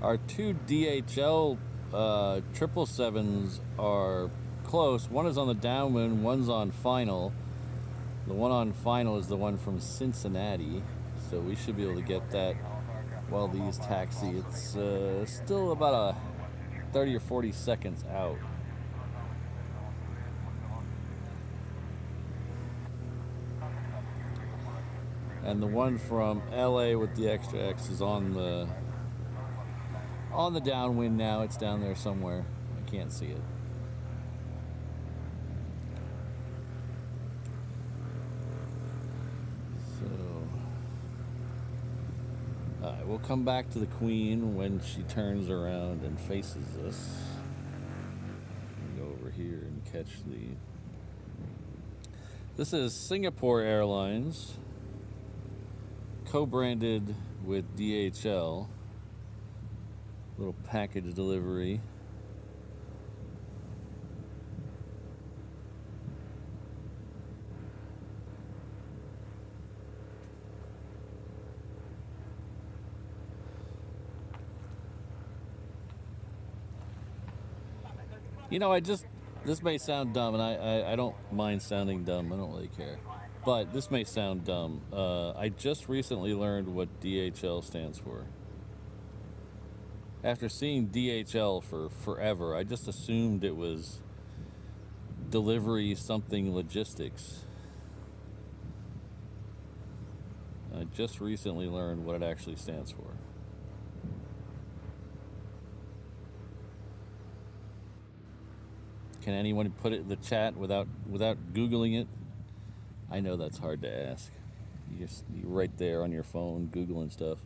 Our two DHL 777s are close. One is on the downwind, one's on final. The one on final is the one from Cincinnati, so we should be able to get that while these taxi. It's still about 30 or 40 seconds out. And the one from LA with the extra X is on the downwind now. It's down there somewhere. I can't see it. Alright, we'll come back to the Queen when she turns around and faces us. Go over here and catch the... This is Singapore Airlines, co-branded with DHL. Little package delivery. You know, this may sound dumb, and I don't mind sounding dumb. I don't really care. But this may sound dumb. I just recently learned what DHL stands for. After seeing DHL for forever, I just assumed it was delivery something logistics. I just recently learned what it actually stands for. Can anyone put it in the chat without Googling it? I know that's hard to ask. You're right there on your phone Googling stuff.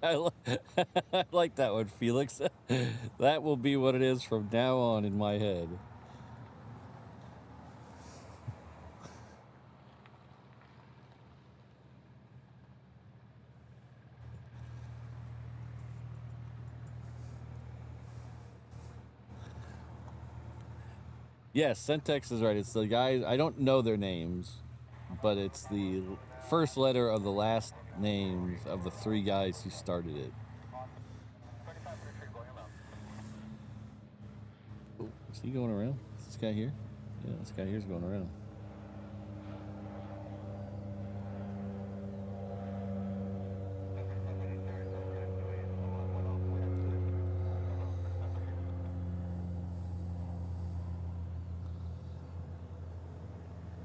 I like that one, Felix. That will be what it is from now on in my head. Yes, Centex is right. It's the guys, I don't know their names, but it's the first letter of the last names of the three guys who started it. Is he going around? Is this guy here? Yeah, this guy here's going around.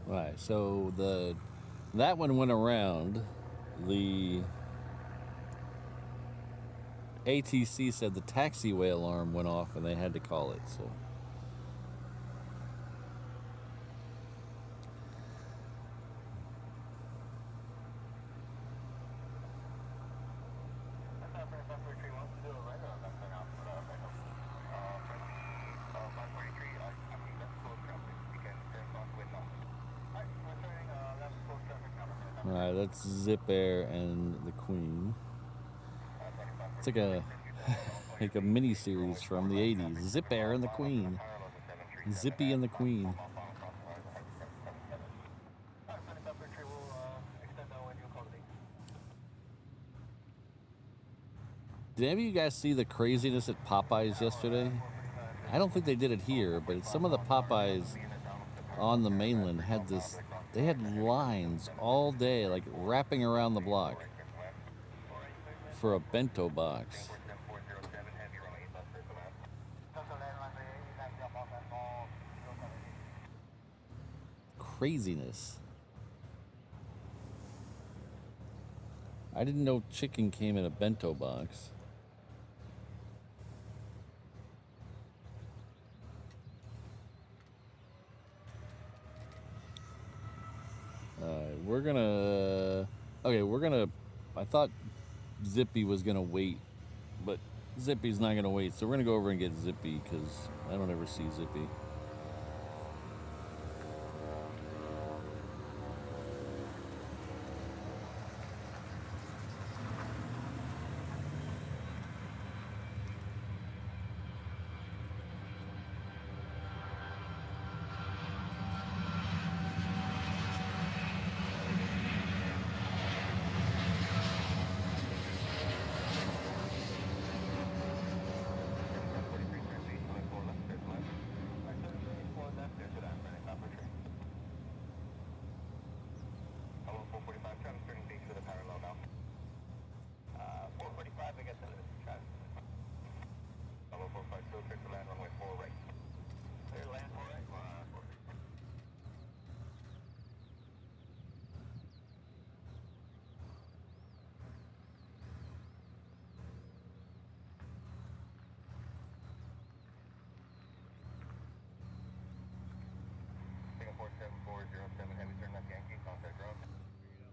Right, so that one went around. The ATC said the taxiway alarm went off and they had to call it. So all right, that's Zip Air and the Queen. It's like a like a mini series from the 80s. Zip Air and the Queen. Zippy and the Queen. Did any of you guys see the craziness at Popeyes yesterday? I don't think they did it here, but some of the Popeyes on the mainland had this. They had lines all day, like wrapping around the block for a bento box. Craziness. I didn't know chicken came in a bento box. We're gonna, I thought Zippy was gonna wait, but Zippy's not gonna wait, so we're gonna go over and get Zippy, because I don't ever see Zippy.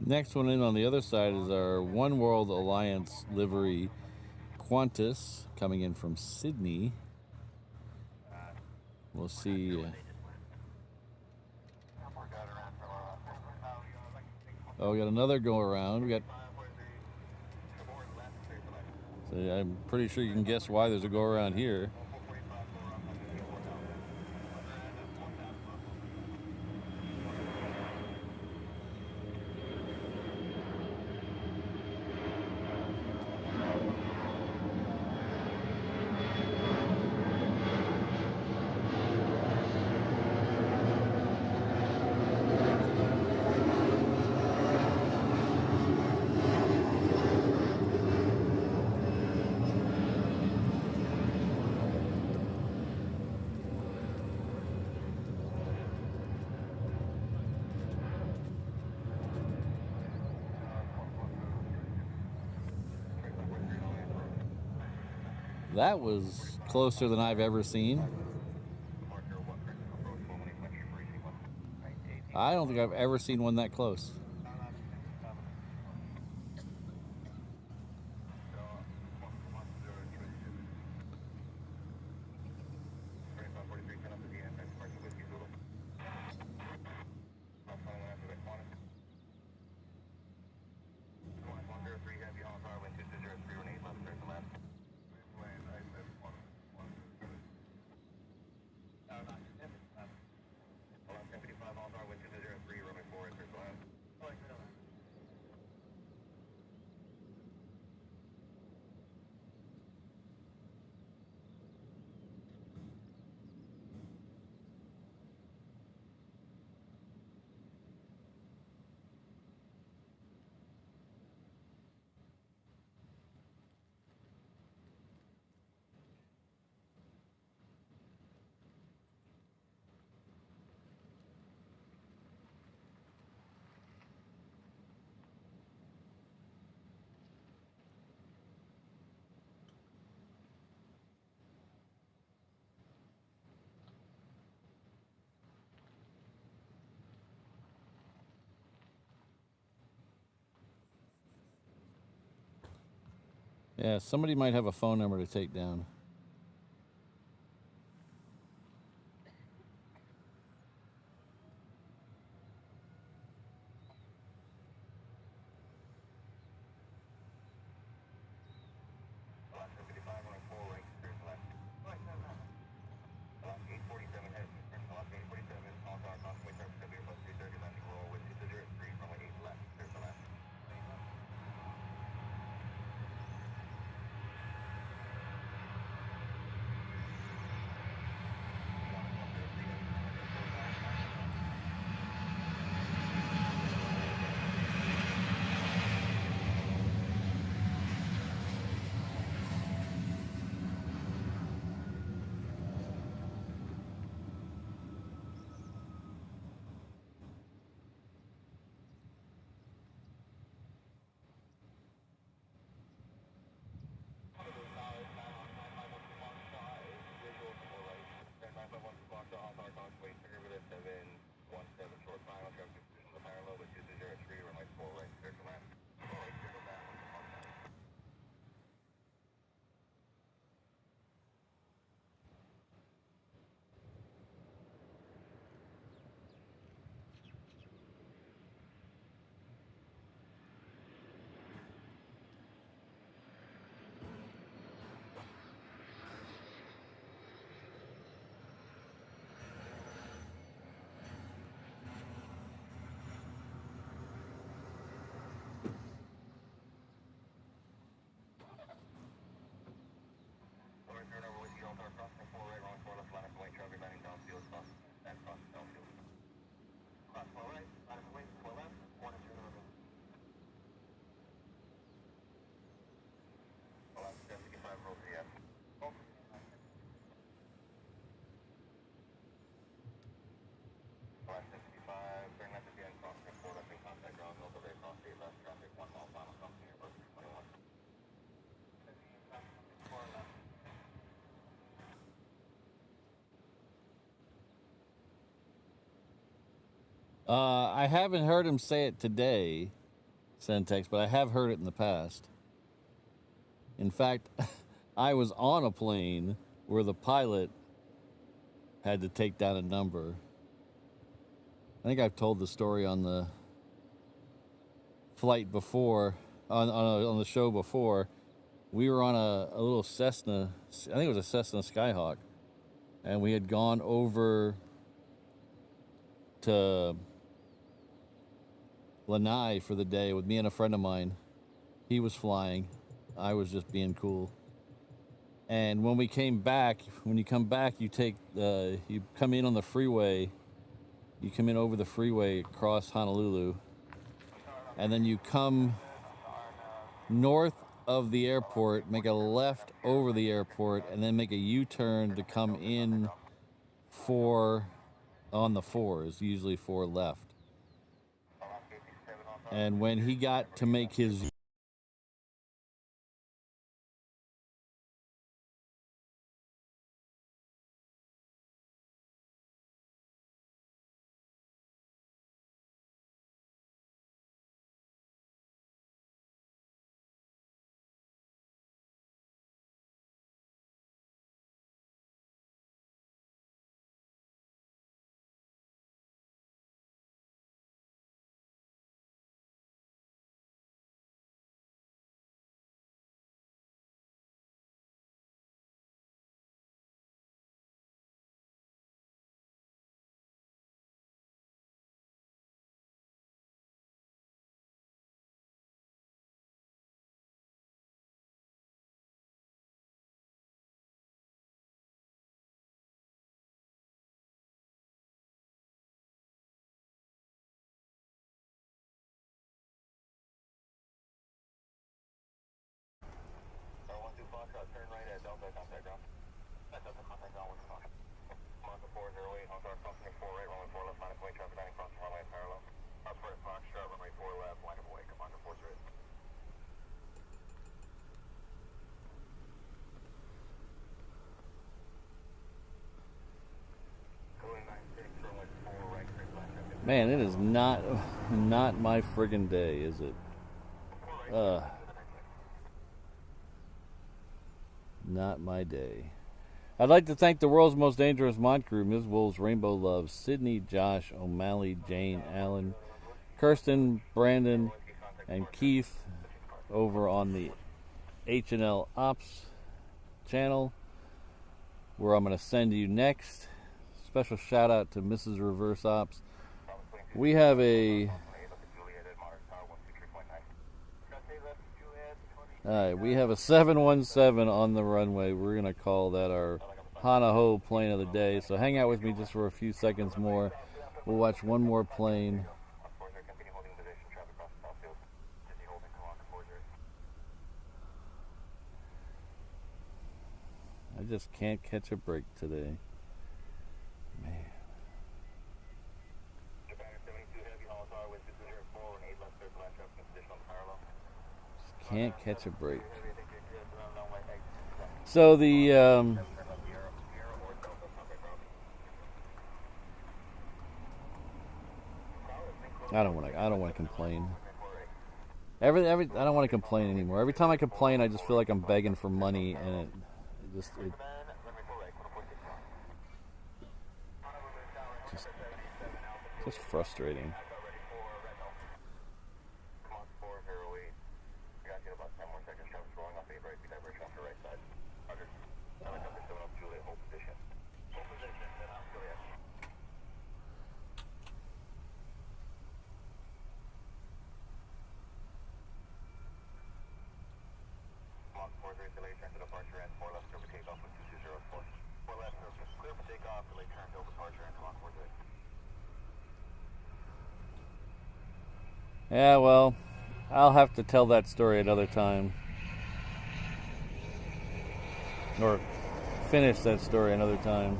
Next one in on the other side is our One World Alliance livery Qantas coming in from Sydney. We'll see. Oh, we got another go around. We got. So I'm pretty sure you can guess why there's a go around here. That was closer than I've ever seen. I don't think I've ever seen one that close. Yeah, somebody might have a phone number to take down. I haven't heard him say it today, Sentex, but I have heard it in the past. In fact, I was on a plane where the pilot had to take down a number. I think I've told the story on the flight before, on the show before. We were on a little Cessna, I think it was a Cessna Skyhawk, and we had gone over to Lanai for the day with me and a friend of mine. He was flying. I was just being cool. And when we came back, when you come back, you come in on the freeway. You come in over the freeway across Honolulu. And then you come north of the airport, make a left over the airport, and then make a U-turn to come in on the 4s, usually 4 left. And when he got to make his turn right at Delta, contact ground. At Delta, contact ground, 1 Monza 408, Honolulu, crossing 4 right, runway 4 left, line of way, traffic lining, crossing runway parallel. Upward Foxtrot, runway 4 left, line of way, Commander 4 straight. Man, it is not my friggin' day, is it? Not my day. I'd like to thank the world's most dangerous mod crew, Ms. Wolves, Rainbow Love, Sydney, Josh, O'Malley, Jane, Allen, Kirsten, Brandon, and Keith over on the HNL Ops channel, where I'm going to send you next. Special shout out to Mrs. Reverse Ops. We have a we have a 717 on the runway. We're going to call that our Honolulu plane of the day. So hang out with me just for a few seconds more. We'll watch one more plane. I just can't catch a break today. Man. Just can't catch a break. So the I don't want to complain. I don't want to complain anymore. Every time I complain, I just feel like I'm begging for money, and it just frustrating. Yeah, well, I'll have to tell that story another time. Or finish that story another time.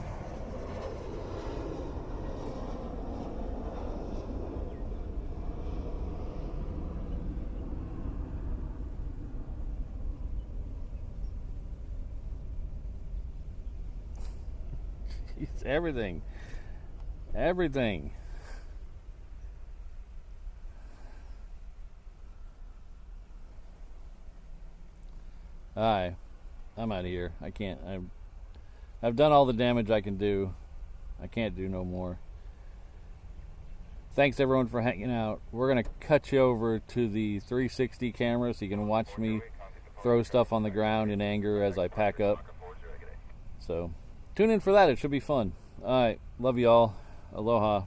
It's everything. Everything. Alright, I'm out of here. I can't. I've done all the damage I can do. I can't do no more. Thanks everyone for hanging out. We're gonna cut you over to the 360 camera so you can watch me throw stuff on the ground in anger as I pack up. So tune in for that. It should be fun. Alright, love you all. Aloha.